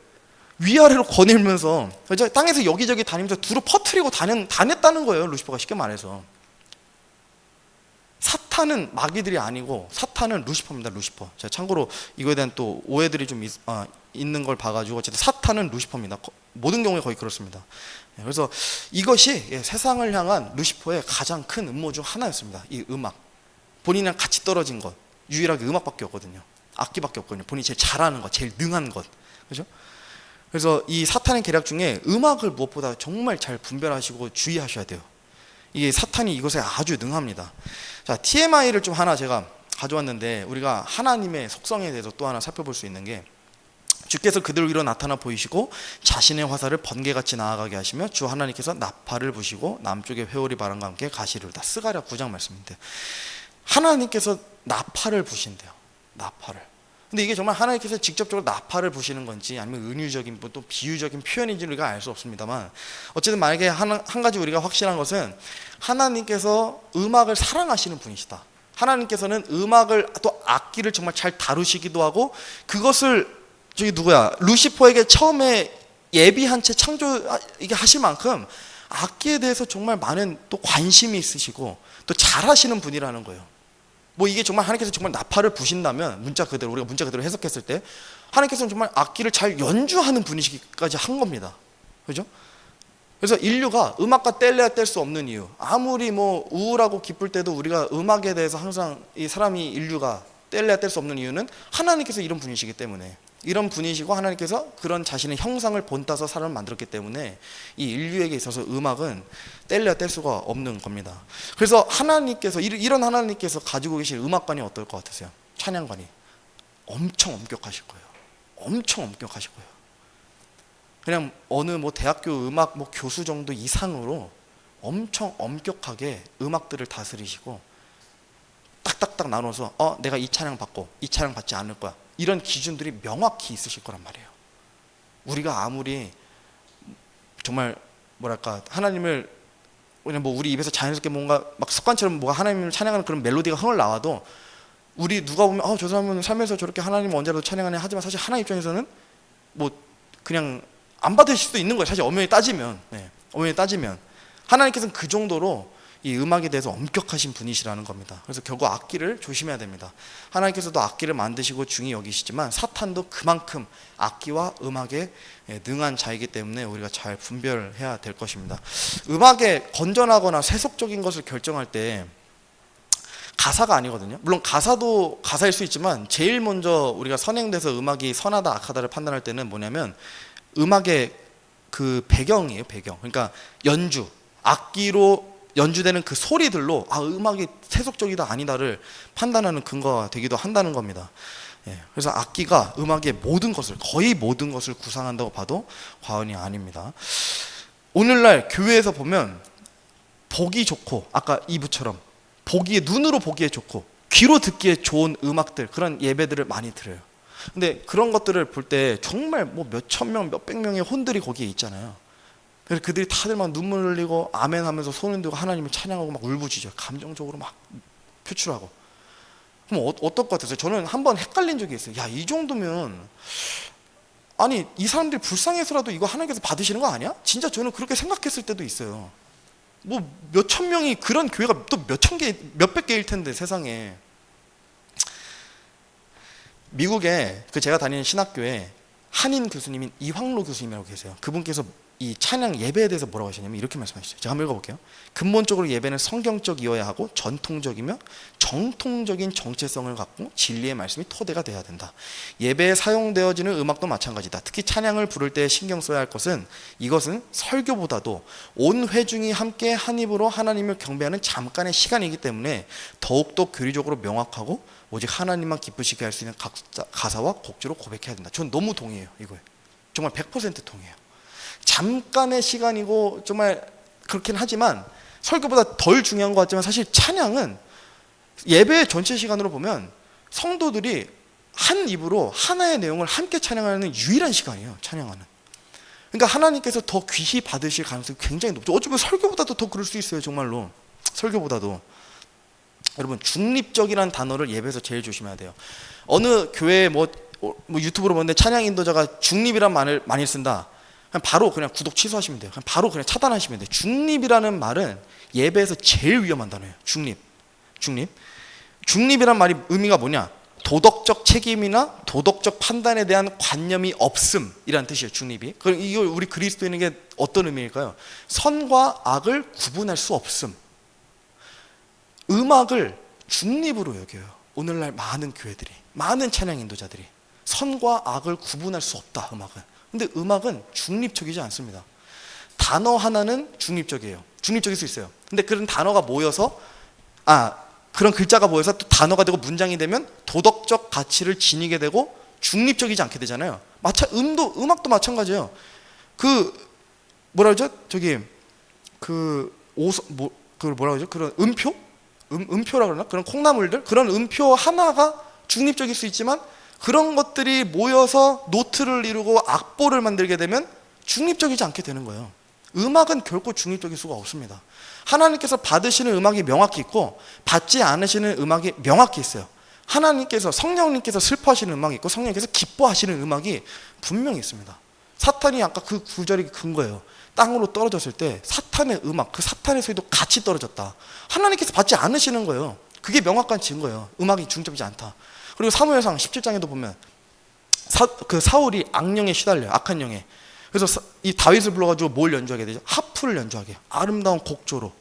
위아래로 거닐면서, 그죠? 땅에서 여기저기 다니면서 두루 퍼뜨리고 다녔다는 거예요, 루시퍼가. 쉽게 말해서 사탄은 마귀들이 아니고 사탄은 루시퍼입니다, 루시퍼. 제가 참고로 이거에 대한 또 오해들이 좀 있는 걸 봐가지고, 어쨌든 사탄은 루시퍼입니다. 모든 경우에 거의 그렇습니다. 그래서 이것이 세상을 향한 루시퍼의 가장 큰 음모 중 하나였습니다. 이 음악, 본인이랑 같이 떨어진 것, 유일하게 음악밖에 없거든요. 악기밖에 없거든요. 본인이 제일 잘하는 것, 제일 능한 것, 그죠? 그래서 이 사탄의 계략 중에 음악을 무엇보다 정말 잘 분별하시고 주의하셔야 돼요. 이게 사탄이 이것에 아주 능합니다. 자, TMI를 좀 하나 제가 가져왔는데, 우리가 하나님의 속성에 대해서 또 하나 살펴볼 수 있는 게, 주께서 그들 위로 나타나 보이시고 자신의 화살을 번개같이 나아가게 하시며 주 하나님께서 나팔을 부시고 남쪽의 회오리 바람과 함께 가시리로다. 스가랴 9장 말씀인데 하나님께서 나팔을 부신대요. 나팔을. 근데 이게 정말 하나님께서 직접적으로 나팔을 부시는 건지 아니면 은유적인 또 비유적인 표현인지 우리가 알 수 없습니다만, 어쨌든 만약에 한 가지 우리가 확실한 것은 하나님께서 음악을 사랑하시는 분이시다. 하나님께서는 음악을 또 악기를 정말 잘 다루시기도 하고 그것을 저기 누구야 루시퍼에게 처음에 예비한 채 창조 이게 하실 만큼 악기에 대해서 정말 많은 또 관심이 있으시고 또 잘하시는 분이라는 거예요. 뭐 이게 정말 하나님께서 정말 나팔을 부신다면 문자 그대로 우리가 문자 그대로 해석했을 때 하나님께서는 정말 악기를 잘 연주하는 분이시기까지 한 겁니다. 그죠? 그래서 인류가 음악과 뗄래야 뗄 수 없는 이유, 아무리 뭐 우울하고 기쁠 때도 우리가 음악에 대해서 항상 이 사람이 인류가 뗄래야 뗄 수 없는 이유는 하나님께서 이런 분이시기 때문에, 이런 분이시고 하나님께서 그런 자신의 형상을 본따서 사람을 만들었기 때문에 이 인류에게 있어서 음악은 뗄래야 뗄 수가 없는 겁니다. 그래서 하나님께서 이런 하나님께서 가지고 계신 음악관이 어떨 것 같으세요? 찬양관이 엄청 엄격하실 거예요. 엄청 엄격하실 거예요. 그냥 어느 뭐 대학교 음악 뭐 교수 정도 이상으로 엄청 엄격하게 음악들을 다스리시고 딱딱딱 나눠서 내가 이 찬양 받고 이 찬양 받지 않을 거야, 이런 기준들이 명확히 있으실 거란 말이에요. 우리가 아무리 정말 뭐랄까 하나님을 그냥 뭐 우리 입에서 자연스럽게 뭔가 막 습관처럼 뭐가 하나님을 찬양하는 그런 멜로디가 흥을 나와도 우리 누가 보면 저 사람은 삶에서 저렇게 하나님을 언제라도 찬양하네 하지만 사실 하나님 입장에서는 뭐 그냥 안 받으실 수도 있는 거예요. 사실 엄연히 따지면, 엄연히 따지면 하나님께서는 그 정도로 이 음악에 대해서 엄격하신 분이시라는 겁니다. 그래서 결국 악기를 조심해야 됩니다. 하나님께서도 악기를 만드시고 중히 여기시지만 사탄도 그만큼 악기와 음악에 능한 자이기 때문에 우리가 잘 분별해야 될 것입니다. 음악에 건전하거나 세속적인 것을 결정할 때 가사가 아니거든요. 물론 가사도 가사일 수 있지만 제일 먼저 우리가 선행돼서 음악이 선하다 악하다를 판단할 때는 뭐냐면 음악의 그 배경이에요. 배경. 그러니까 연주, 악기로 연주되는 그 소리들로 음악이 세속적이다 아니다를 판단하는 근거가 되기도 한다는 겁니다. 그래서 악기가 음악의 모든 것을, 거의 모든 것을 구상한다고 봐도 과언이 아닙니다. 오늘날 교회에서 보면 보기 좋고 아까 이브처럼 눈으로 보기에 좋고 귀로 듣기에 좋은 음악들, 그런 예배들을 많이 드려요. 근데 그런 것들을 볼 때 정말 뭐 몇천 명, 몇백 명의 혼들이 거기에 있잖아요. 그래서 그들이 다들 막 눈물 흘리고 아멘 하면서 손 흔들고 하나님을 찬양하고 막 울부짖어요. 감정적으로 막 표출하고. 그럼 어떨 것 같으세요? 저는 한번 헷갈린 적이 있어요. 야, 이 정도면 아니 이 사람들이 불쌍해서라도 이거 하나님께서 받으시는 거 아니야? 진짜 저는 그렇게 생각했을 때도 있어요. 뭐 몇천 명이 그런 교회가 또 몇천 개, 몇백 개일 텐데 세상에. 미국에 제가 다니는 신학교에 한인 교수님인 이황로 교수님이라고 계세요. 그분께서 이 찬양 예배에 대해서 뭐라고 하시냐면 이렇게 말씀하셨어요. 제가 한번 읽어볼게요. 근본적으로 예배는 성경적이어야 하고 전통적이며 정통적인 정체성을 갖고 진리의 말씀이 토대가 돼야 된다. 예배에 사용되어지는 음악도 마찬가지다. 특히 찬양을 부를 때 신경 써야 할 것은 이것은 설교보다도 온 회중이 함께 한 입으로 하나님을 경배하는 잠깐의 시간이기 때문에 더욱더 교리적으로 명확하고 오직 하나님만 기쁘시게 할 수 있는 가사와 곡조로 고백해야 된다. 전 너무 동의해요. 이거에 정말 100% 동의해요. 잠깐의 시간이고 정말 그렇긴 하지만 설교보다 덜 중요한 것 같지만 사실 찬양은 예배의 전체 시간으로 보면 성도들이 한 입으로 하나의 내용을 함께 찬양하는 유일한 시간이에요. 찬양하는. 그러니까 하나님께서 더 귀히 받으실 가능성이 굉장히 높죠. 어쩌면 설교보다도 더 그럴 수 있어요. 정말로 설교보다도. 여러분, 중립적이라는 단어를 예배에서 제일 조심해야 돼요. 어느 교회 뭐 유튜브로 보는데 찬양 인도자가 중립이란 말을 많이 쓴다. 바로 그냥 구독 취소하시면 돼요. 바로 그냥 차단하시면 돼요. 중립이라는 말은 예배에서 제일 위험한 단어예요. 중립이란 말이 의미가 뭐냐? 도덕적 책임이나 도덕적 판단에 대한 관념이 없음이라는 뜻이에요. 중립이. 그럼 이걸 우리 그리스도인에게 어떤 의미일까요? 선과 악을 구분할 수 없음. 음악을 중립으로 여겨요. 오늘날 많은 교회들이, 많은 찬양 인도자들이 선과 악을 구분할 수 없다. 근데 음악은 중립적이지 않습니다. 단어 하나는 중립적이에요. 중립적일 수 있어요. 근데 그런 단어가 모여서 그런 글자가 모여서 또 단어가 되고 문장이 되면 도덕적 가치를 지니게 되고 중립적이지 않게 되잖아요. 음악도 마찬가지예요. 그런 음표라 그러나? 그런 콩나물들, 그런 음표 하나가 중립적일 수 있지만 그런 것들이 모여서 노트를 이루고 악보를 만들게 되면 중립적이지 않게 되는 거예요. 음악은 결코 중립적일 수가 없습니다. 하나님께서 받으시는 음악이 명확히 있고 받지 않으시는 음악이 명확히 있어요. 하나님께서, 성령님께서 슬퍼하시는 음악이 있고 성령님께서 기뻐하시는 음악이 분명히 있습니다. 사탄이 아까 그 구절이 근거예요. 땅으로 떨어졌을 때 사탄의 음악, 그 사탄의 소리도 같이 떨어졌다. 하나님께서 받지 않으시는 거예요. 그게 명확한 증거예요. 음악이 중립적이지 않다. 그리고 사무엘상 17장에도 보면 그 사울이 악령에 시달려요. 악한 영에. 그래서 이 다윗을 불러가지고 뭘 연주하게 되죠? 하프를 연주하게 해요. 아름다운 곡조로.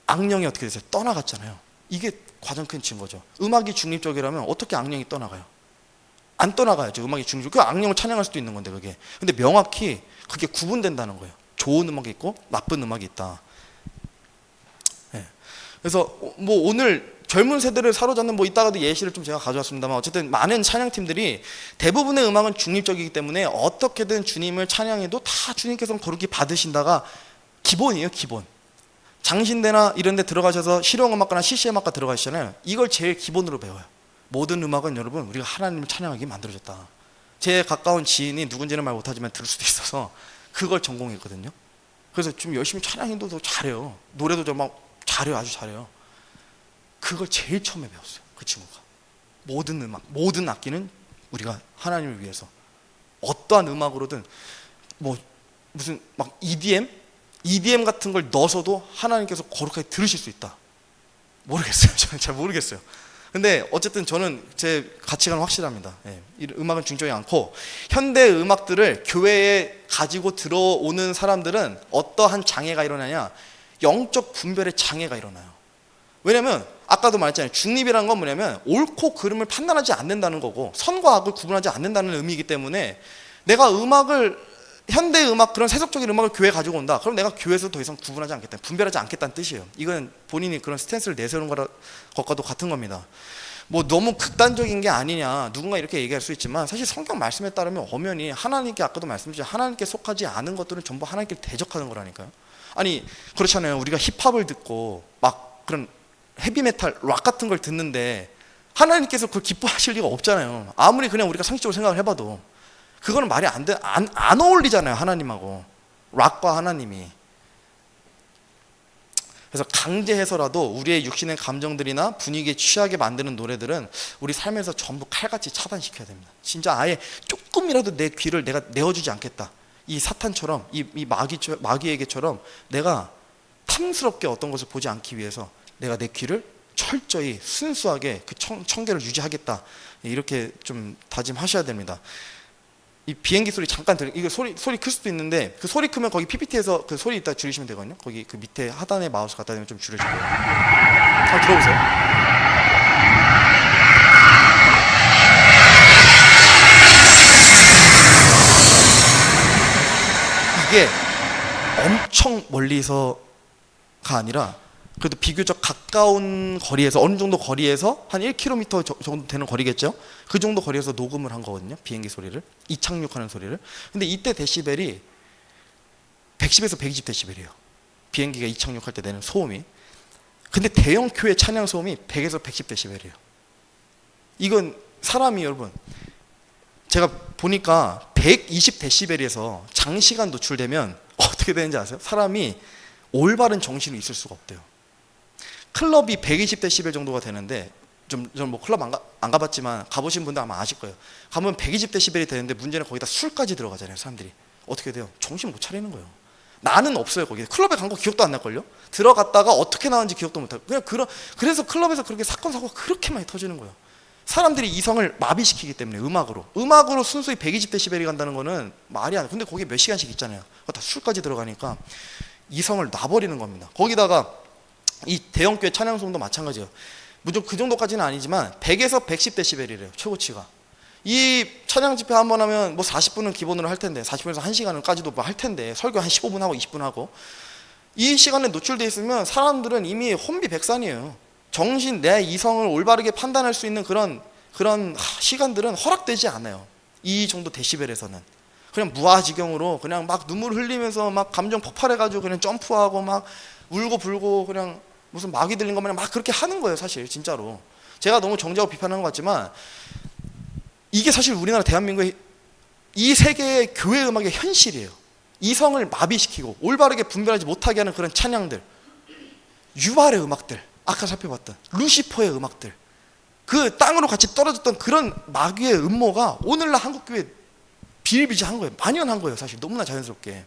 악령이 어떻게 되세요? 떠나갔잖아요. 이게 가장 큰 증거죠. 음악이 중립적이라면 어떻게 악령이 떠나가요? 안 떠나가야죠. 음악이 중립적. 그 악령을 찬양할 수도 있는 건데 그게. 근데 명확히 그게 구분된다는 거예요. 좋은 음악이 있고 나쁜 음악이 있다. 네. 그래서 뭐 오늘 젊은 세대를 사로잡는 뭐 이따가도 예시를 좀 제가 가져왔습니다만 어쨌든 많은 찬양팀들이 대부분의 음악은 중립적이기 때문에 어떻게든 주님을 찬양해도 다 주님께서 거룩히 받으신다가 기본이에요. 기본. 장신대나 이런 데 들어가셔서 실용음악가나 CC음악가 들어가시잖아요. 이걸 제일 기본으로 배워요. 모든 음악은 여러분 우리가 하나님을 찬양하게 만들어졌다. 제 가까운 지인이 누군지는 말 못하지만 들을 수도 있어서 그걸 전공했거든요. 그래서 좀 열심히 찬양해도 더 잘해요. 노래도 좀 막 잘해요. 아주 잘해요. 그걸 제일 처음에 배웠어요. 그 친구가. 모든 음악, 모든 악기는 우리가 하나님을 위해서 어떠한 음악으로든 뭐 무슨 막 EDM 같은 걸 넣어서도 하나님께서 거룩하게 들으실 수 있다. 모르겠어요. 저는 잘 모르겠어요. 근데 어쨌든 저는 제 가치관은 확실합니다. 이 음악은 중요하지 않고 현대 음악들을 교회에 가지고 들어오는 사람들은 어떠한 장애가 일어나냐? 영적 분별의 장애가 일어나요. 왜냐면 아까도 말했잖아요. 중립이라는 건 뭐냐면 옳고 그름을 판단하지 않는다는 거고 선과 악을 구분하지 않는다는 의미이기 때문에 내가 현대 음악, 그런 세속적인 음악을 교회에 가지고 온다. 그럼 내가 교회에서 더 이상 구분하지 않겠다. 분별하지 않겠다는 뜻이에요. 이건 본인이 그런 스탠스를 내세우는 것과도 같은 겁니다. 뭐 너무 극단적인 게 아니냐 누군가 이렇게 얘기할 수 있지만 사실 성경 말씀에 따르면 엄연히 하나님께, 아까도 말씀드렸죠, 하나님께 속하지 않은 것들은 전부 하나님께 대적하는 거라니까요. 아니 그렇잖아요. 우리가 힙합을 듣고 막 그런 헤비메탈, 락 같은 걸 듣는데 하나님께서 그걸 기뻐하실 리가 없잖아요. 아무리 그냥 우리가 상식적으로 생각을 해봐도 그거는 말이 안 어울리잖아요. 하나님하고 락과 하나님이. 그래서 강제해서라도 우리의 육신의 감정들이나 분위기에 취하게 만드는 노래들은 우리 삶에서 전부 칼같이 차단시켜야 됩니다. 진짜 아예 조금이라도 내 귀를 내가 내어주지 않겠다. 이 사탄처럼 이 마귀에게처럼 내가 탐스럽게 어떤 것을 보지 않기 위해서 내가 내 귀를 철저히 순수하게 그 청결을 유지하겠다. 이렇게 좀 다짐하셔야 됩니다. 이 비행기 소리 잠깐 이거 소리 클 수도 있는데 그 소리 크면 거기 PPT에서 그 소리 이따 줄이시면 되거든요. 거기 그 밑에 하단에 마우스 갖다 대면 좀 줄여줄 거예요. 한번 들어보세요. 이게 엄청 멀리서가 아니라 그래도 비교적 가까운 거리에서, 어느 정도 거리에서 한 1km 정도 되는 거리겠죠? 그 정도 거리에서 녹음을 한 거거든요. 비행기 소리를, 이착륙하는 소리를. 근데 이때 데시벨이 110에서 120 데시벨이에요. 비행기가 이착륙할 때 내는 소음이. 근데 대형 교회 찬양 소음이 100에서 110 데시벨이에요. 이건 사람이, 여러분, 제가 보니까 120 데시벨에서 장시간 노출되면 어떻게 되는지 아세요? 사람이 올바른 정신이 있을 수가 없대요. 클럽이 120데시벨 정도가 되는데, 저는 뭐 클럽 안 가봤지만 가보신 분들 아마 아실 거예요. 가면 120데시벨이 되는데 문제는 거기다 술까지 들어가잖아요. 사람들이 어떻게 돼요? 정신 못 차리는 거예요. 나는 없어요. 거기 클럽에 간 거 기억도 안 날걸요? 들어갔다가 어떻게 나왔는지 기억도 못하고 그래서 클럽에서 그렇게 사건 사고가 그렇게 많이 터지는 거예요. 사람들이 이성을 마비시키기 때문에. 음악으로 순수히 120데시벨이 간다는 거는 말이 안 돼. 근데 거기에 몇 시간씩 있잖아요. 그거 다 술까지 들어가니까 이성을 놔버리는 겁니다. 거기다가 이 대형교회 찬양송도 마찬가지예요. 무조건 그 정도까지는 아니지만 100에서 110데시벨이래요. 최고치가. 이 찬양 집회 한 번 하면 뭐 40분은 기본으로 할 텐데, 40분에서 1시간까지도 뭐 할 텐데, 설교 한 15분 하고 20분 하고, 이 시간에 노출돼 있으면 사람들은 이미 혼비백산이에요. 내 이성을 올바르게 판단할 수 있는 그런 시간들은 허락되지 않아요. 이 정도 데시벨에서는. 그냥 무아지경으로 그냥 막 눈물 흘리면서 막 감정 폭발해가지고 그냥 점프하고 막 울고 불고 그냥 무슨 마귀 들린 것만 막 그렇게 하는 거예요. 사실 진짜로. 제가 너무 정죄하고 비판하는 것 같지만 이게 사실 우리나라 대한민국의 이 세계의 교회 음악의 현실이에요. 이성을 마비시키고 올바르게 분별하지 못하게 하는 그런 찬양들, 유발의 음악들, 아까 살펴봤던 루시퍼의 음악들, 그 땅으로 같이 떨어졌던 그런 마귀의 음모가 오늘날 한국교회에 비일비재한 거예요. 만연한 거예요. 사실 너무나 자연스럽게.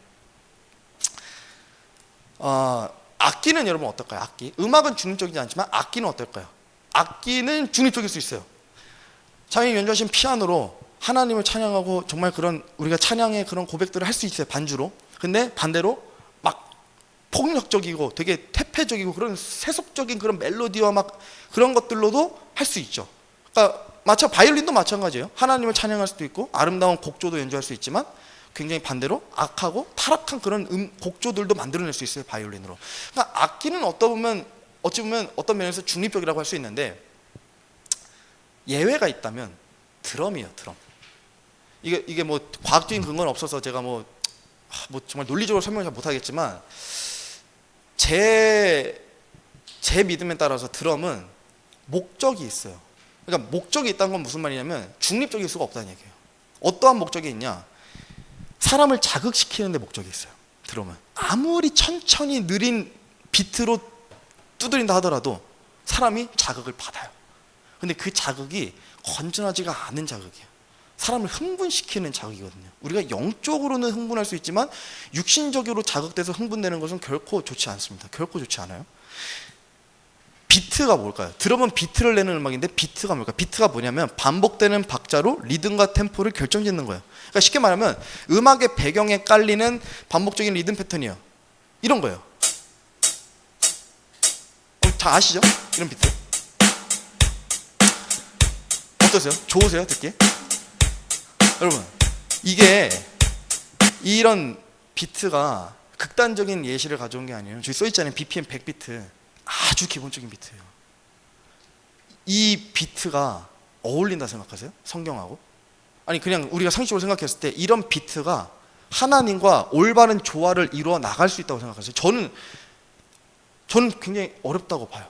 악기는 여러분 어떨까요? 악기. 음악은 중립적이지 않지만 악기는 어떨까요? 악기는 중립적일 수 있어요. 장인 연주하신 피아노로 하나님을 찬양하고 정말 그런 우리가 찬양의 그런 고백들을 할 수 있어요. 반주로. 근데 반대로 막 폭력적이고 되게 퇴폐적이고 그런 세속적인 그런 멜로디와 막 그런 것들로도 할 수 있죠. 그러니까 바이올린도 마찬가지예요. 하나님을 찬양할 수도 있고 아름다운 곡조도 연주할 수 있지만 굉장히 반대로 악하고 타락한 그런 곡조들도 만들어낼 수 있어요. 바이올린으로. 그러니까 악기는 어찌 보면 어떤 면에서 중립적이라고 할 수 있는데 예외가 있다면 드럼이에요. 드럼. 이게 뭐 과학적인 근거는 없어서 제가 뭐 정말 논리적으로 설명을 잘 못하겠지만 제 믿음에 따라서 드럼은 목적이 있어요. 그러니까 목적이 있다는 건 무슨 말이냐면 중립적일 수가 없다는 얘기예요. 어떠한 목적이 있냐? 사람을 자극시키는 데 목적이 있어요. 드럼은 아무리 천천히 느린 비트로 두드린다 하더라도 사람이 자극을 받아요. 근데 그 자극이 건전하지가 않은 자극이에요. 사람을 흥분시키는 자극이거든요. 우리가 영적으로는 흥분할 수 있지만 육신적으로 자극돼서 흥분되는 것은 결코 좋지 않습니다. 결코 좋지 않아요. 비트가 뭘까요? 드럼은 비트를 내는 음악인데 비트가 뭘까요? 비트가 뭐냐면 반복되는 박자로 리듬과 템포를 결정짓는 거예요. 그러니까 쉽게 말하면 음악의 배경에 깔리는 반복적인 리듬 패턴이에요. 이런 거예요. 다 아시죠? 이런 비트. 어떠세요? 좋으세요? 듣기? 여러분, 이게 이런 비트가 극단적인 예시를 가져온 게 아니에요. 저기 써있잖아요. BPM 100비트. 아주 기본적인 비트예요. 이 비트가 어울린다 생각하세요? 성경하고? 아니 그냥 우리가 상식적으로 생각했을 때 이런 비트가 하나님과 올바른 조화를 이루어 나갈 수 있다고 생각하세요? 저는 굉장히 어렵다고 봐요.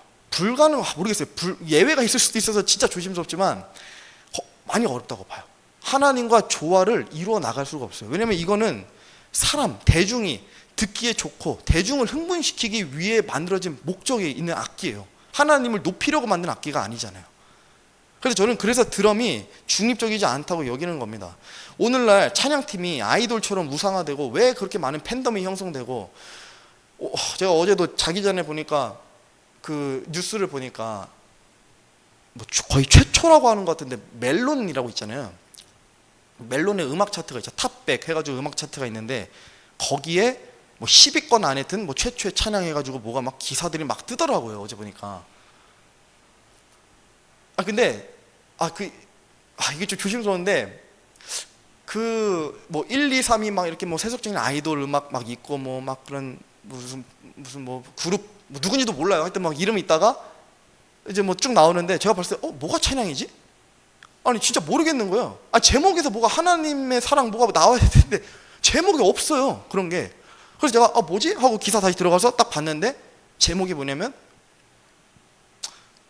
모르겠어요. 예외가 있을 수도 있어서 진짜 조심스럽지만 많이 어렵다고 봐요. 하나님과 조화를 이루어 나갈 수가 없어요. 왜냐면 이거는 대중이 듣기에 좋고 대중을 흥분시키기 위해 만들어진 목적이 있는 악기예요. 하나님을 높이려고 만든 악기가 아니잖아요. 그래서 저는 드럼이 중립적이지 않다고 여기는 겁니다. 오늘날 찬양팀이 아이돌처럼 우상화되고 왜 그렇게 많은 팬덤이 형성되고, 제가 어제도 자기 전에 보니까 그 뉴스를 보니까 뭐 거의 최초라고 하는 것 같은데 멜론이라고 있잖아요. 멜론의 음악 차트가 있죠. 탑100 해가지고 음악 차트가 있는데 거기에 뭐 10위권 안에 든 뭐 최초의 찬양 해가지고 뭐가 막 기사들이 막 뜨더라고요. 어제 보니까. 이게 좀 조심스러운데 그 뭐 1, 2, 3위 막 이렇게 뭐 세속적인 아이돌 음악 막 있고 뭐 막 그런 무슨 뭐 그룹 뭐 누군지도 몰라요. 하여튼 막 이름이 있다가 이제 뭐 쭉 나오는데 제가 봤을 때 뭐가 찬양이지? 아니 진짜 모르겠는 거예요. 제목에서 뭐가 하나님의 사랑 뭐가 나와야 되는데 제목이 없어요. 그런 게. 그래서 제가 뭐지? 하고 기사 다시 들어가서 딱 봤는데 제목이 뭐냐면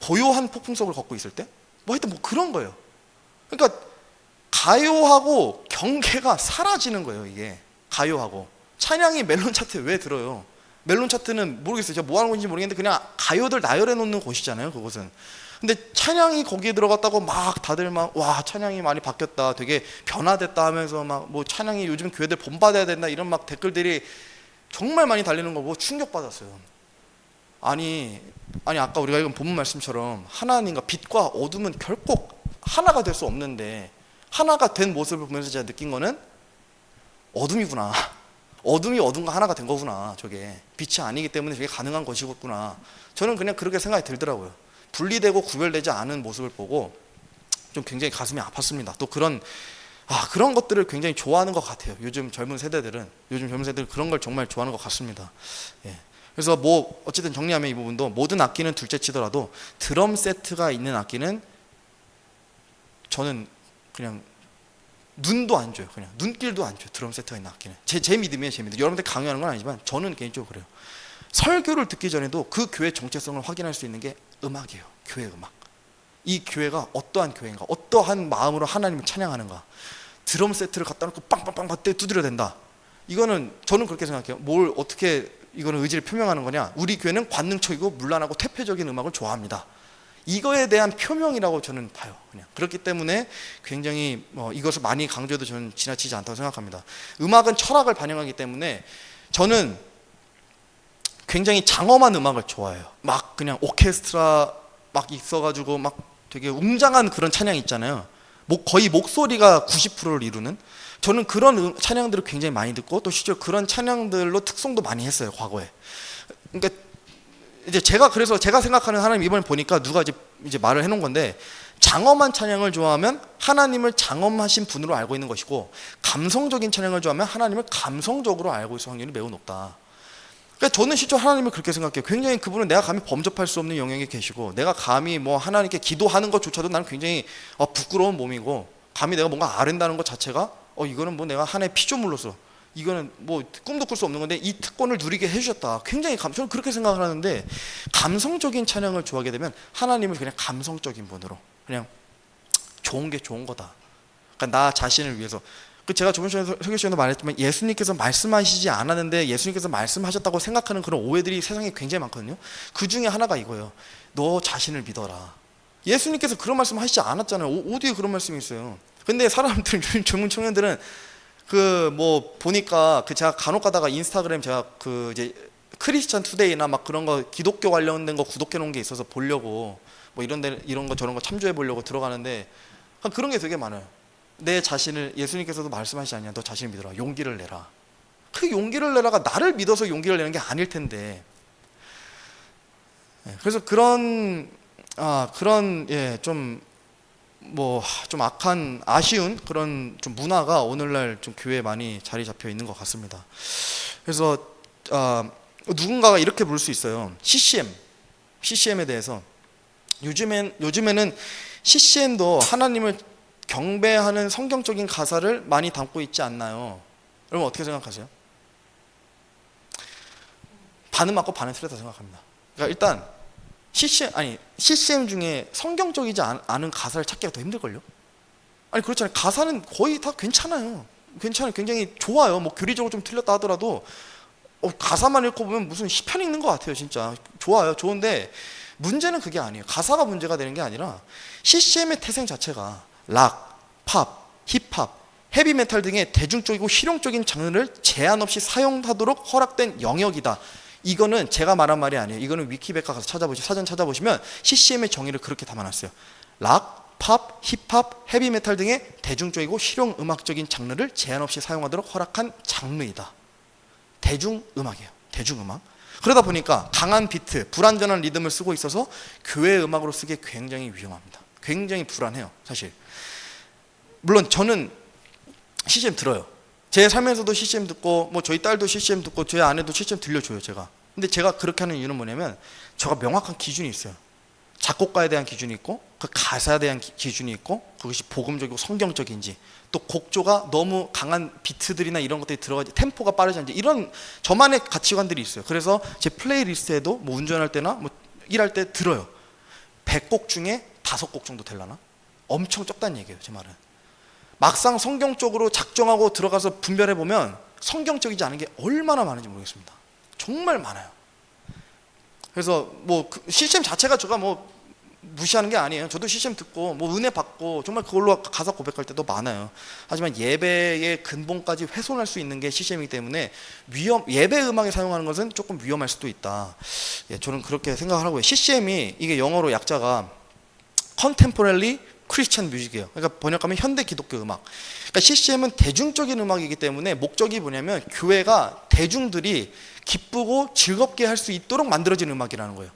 고요한 폭풍속을 걷고 있을 때? 뭐 하여튼 뭐 그런 거예요. 그러니까 가요하고 경계가 사라지는 거예요. 이게 가요하고 찬양이 멜론 차트에 왜 들어요? 멜론 차트는 모르겠어요. 제가 뭐 하는 건지 모르겠는데 그냥 가요들 나열해 놓는 곳이잖아요. 그곳은. 근데 찬양이 거기에 들어갔다고 막 다들 막 와 찬양이 많이 바뀌었다, 되게 변화됐다 하면서 막 뭐 찬양이 요즘 교회들 본받아야 된다 이런 막 댓글들이 정말 많이 달리는 거 보고 충격받았어요. 아니 아까 우리가 읽은 본문 말씀처럼 하나님과 빛과 어둠은 결코 하나가 될 수 없는데 하나가 된 모습을 보면서 제가 느낀 거는 어둠이구나. 어둠이 어둠과 하나가 된 거구나. 저게 빛이 아니기 때문에 저게 가능한 것이구나. 저는 그냥 그렇게 생각이 들더라고요. 분리되고 구별되지 않은 모습을 보고 좀 굉장히 가슴이 아팠습니다. 또 그런 것들을 굉장히 좋아하는 것 같아요. 요즘 젊은 세대들은 그런 걸 정말 좋아하는 것 같습니다. 예. 그래서 뭐 어쨌든 정리하면 이 부분도 모든 악기는 둘째 치더라도 드럼 세트가 있는 악기는 저는 그냥 눈도 안 줘요. 그냥 눈길도 안 줘요. 드럼 세트가 있는 악기는 제 믿음이에요. 제 믿음. 여러분들 강요하는 건 아니지만 저는 개인적으로 그래요. 설교를 듣기 전에도 그 교회 정체성을 확인할 수 있는 게 음악이에요. 교회 음악. 이 교회가 어떠한 교회인가, 어떠한 마음으로 하나님을 찬양하는가. 드럼 세트를 갖다 놓고 빵빵빵 두드려야 된다. 이거는 저는 그렇게 생각해요. 뭘 어떻게 이거는 의지를 표명하는 거냐? 우리 교회는 관능적이고 문란하고 퇴폐적인 음악을 좋아합니다. 이거에 대한 표명이라고 저는 봐요. 그냥 그렇기 때문에 굉장히 이것을 많이 강조해도 저는 지나치지 않다고 생각합니다. 음악은 철학을 반영하기 때문에 저는 굉장히 장엄한 음악을 좋아해요. 막 그냥 오케스트라 막 있어가지고 막 되게 웅장한 그런 찬양 있잖아요. 거의 목소리가 90%를 이루는, 저는 그런 찬양들을 굉장히 많이 듣고 또 실제로 그런 찬양들로 특송도 많이 했어요, 과거에. 그러니까 이제 그래서 제가 생각하는 하나님, 이번에 보니까 누가 이제 말을 해놓은 건데, 장엄한 찬양을 좋아하면 하나님을 장엄하신 분으로 알고 있는 것이고, 감성적인 찬양을 좋아하면 하나님을 감성적으로 알고 있을 확률이 매우 높다. 그러니까 저는 실제 하나님을 그렇게 생각해요. 굉장히 그분은 내가 감히 범접할 수 없는 영역에 계시고, 내가 감히 뭐 하나님께 기도하는 것조차도 나는 굉장히 부끄러운 몸이고, 감히 내가 뭔가 아른다는 것 자체가 이거는 뭐 내가 하나의 피조물로서 이거는 뭐 꿈도 꿀 수 없는 건데 이 특권을 누리게 해주셨다. 굉장히 저는 그렇게 생각을 하는데, 감성적인 찬양을 좋아하게 되면 하나님을 그냥 감성적인 분으로, 그냥 좋은 게 좋은 거다. 그러니까 나 자신을 위해서. 제가 저번 시간에 설교 시간에도 말했지만, 예수님께서 말씀하시지 않았는데 예수님께서 말씀하셨다고 생각하는 그런 오해들이 세상에 굉장히 많거든요. 그 중에 하나가 이거예요. 너 자신을 믿어라. 예수님께서 그런 말씀 하시지 않았잖아요. 어디에 그런 말씀이 있어요. 근데 사람들, 젊은 청년들은 보니까 제가 간혹 가다가 인스타그램 제가 이제 크리스천 투데이나 막 그런 거 기독교 관련된 거 구독해 놓은 게 있어서 보려고 이런 거 저런 거 참조해 보려고 들어가는데, 그런 게 되게 많아요. 내 자신을, 예수님께서도 말씀하시지 않냐, 너 자신을 믿어라, 용기를 내라. 그 용기를 내라가 나를 믿어서 용기를 내는 게 아닐 텐데. 그래서 그런 좀 악한, 아쉬운 그런 좀 문화가 오늘날 좀 교회에 많이 자리 잡혀 있는 것 같습니다. 그래서 누군가가 이렇게 부를 수 있어요. CCM에 대해서 요즘에는 CCM도 하나님을 경배하는 성경적인 가사를 많이 담고 있지 않나요? 여러분 어떻게 생각하세요? 반은 맞고 반은 틀렸다 생각합니다. 그러니까 일단 CCM 중에 성경적이지 않은 가사를 찾기가 더 힘들걸요? 아니 그렇잖아요. 가사는 거의 다 괜찮아요. 굉장히 좋아요. 뭐 교리적으로 좀 틀렸다 하더라도 가사만 읽고 보면 무슨 시편 읽는 것 같아요. 진짜 좋아요. 좋은데 문제는 그게 아니에요. 가사가 문제가 되는 게 아니라 CCM의 태생 자체가 락, 팝, 힙합, 헤비메탈 등의 대중적이고 실용적인 장르를 제한 없이 사용하도록 허락된 영역이다. 이거는 제가 말한 말이 아니에요. 이거는 위키백과 가서 사전 찾아보시면 CCM의 정의를 그렇게 담아놨어요. 락, 팝, 힙합, 헤비메탈 등의 대중적이고 실용음악적인 장르를 제한 없이 사용하도록 허락한 장르이다. 대중음악이에요. 대중음악. 그러다 보니까 강한 비트, 불완전한 리듬을 쓰고 있어서 교회 음악으로 쓰기에 굉장히 위험합니다. 굉장히 불안해요, 사실. 물론 저는 CCM 들어요. 제 삶에서도 CCM 듣고, 저희 딸도 CCM 듣고, 제 아내도 CCM 들려줘요, 제가. 근데 제가 그렇게 하는 이유는 뭐냐면, 제가 명확한 기준이 있어요. 작곡가에 대한 기준이 있고, 그 가사에 대한 기준이 있고, 그것이 복음적이고 성경적인지, 또 곡조가 너무 강한 비트들이나 이런 것들이 들어가지, 템포가 빠르지 않은지, 이런 저만의 가치관들이 있어요. 그래서 제 플레이리스트에도 운전할 때나 일할 때 들어요. 100곡 중에 5곡 정도 되려나? 엄청 적다는 얘기예요, 제 말은. 막상 성경적으로 작정하고 들어가서 분별해보면 성경적이지 않은 게 얼마나 많은지 모르겠습니다. 정말 많아요. 그래서 CCM 자체가 제가 무시하는 게 아니에요. 저도 CCM 듣고 은혜 받고 정말 그걸로 가사 고백할 때도 많아요. 하지만 예배의 근본까지 훼손할 수 있는 게 CCM이기 때문에 예배 음악에 사용하는 것은 조금 위험할 수도 있다. 저는 그렇게 생각을 하고요. CCM이 이게 영어로 약자가 Contemporary 크리스천 뮤직이에요. 그러니까 번역하면 현대 기독교 음악. 그러니까 CCM은 대중적인 음악이기 때문에 목적이 뭐냐면 교회가 대중들이 기쁘고 즐겁게 할 수 있도록 만들어진 음악이라는 거예요.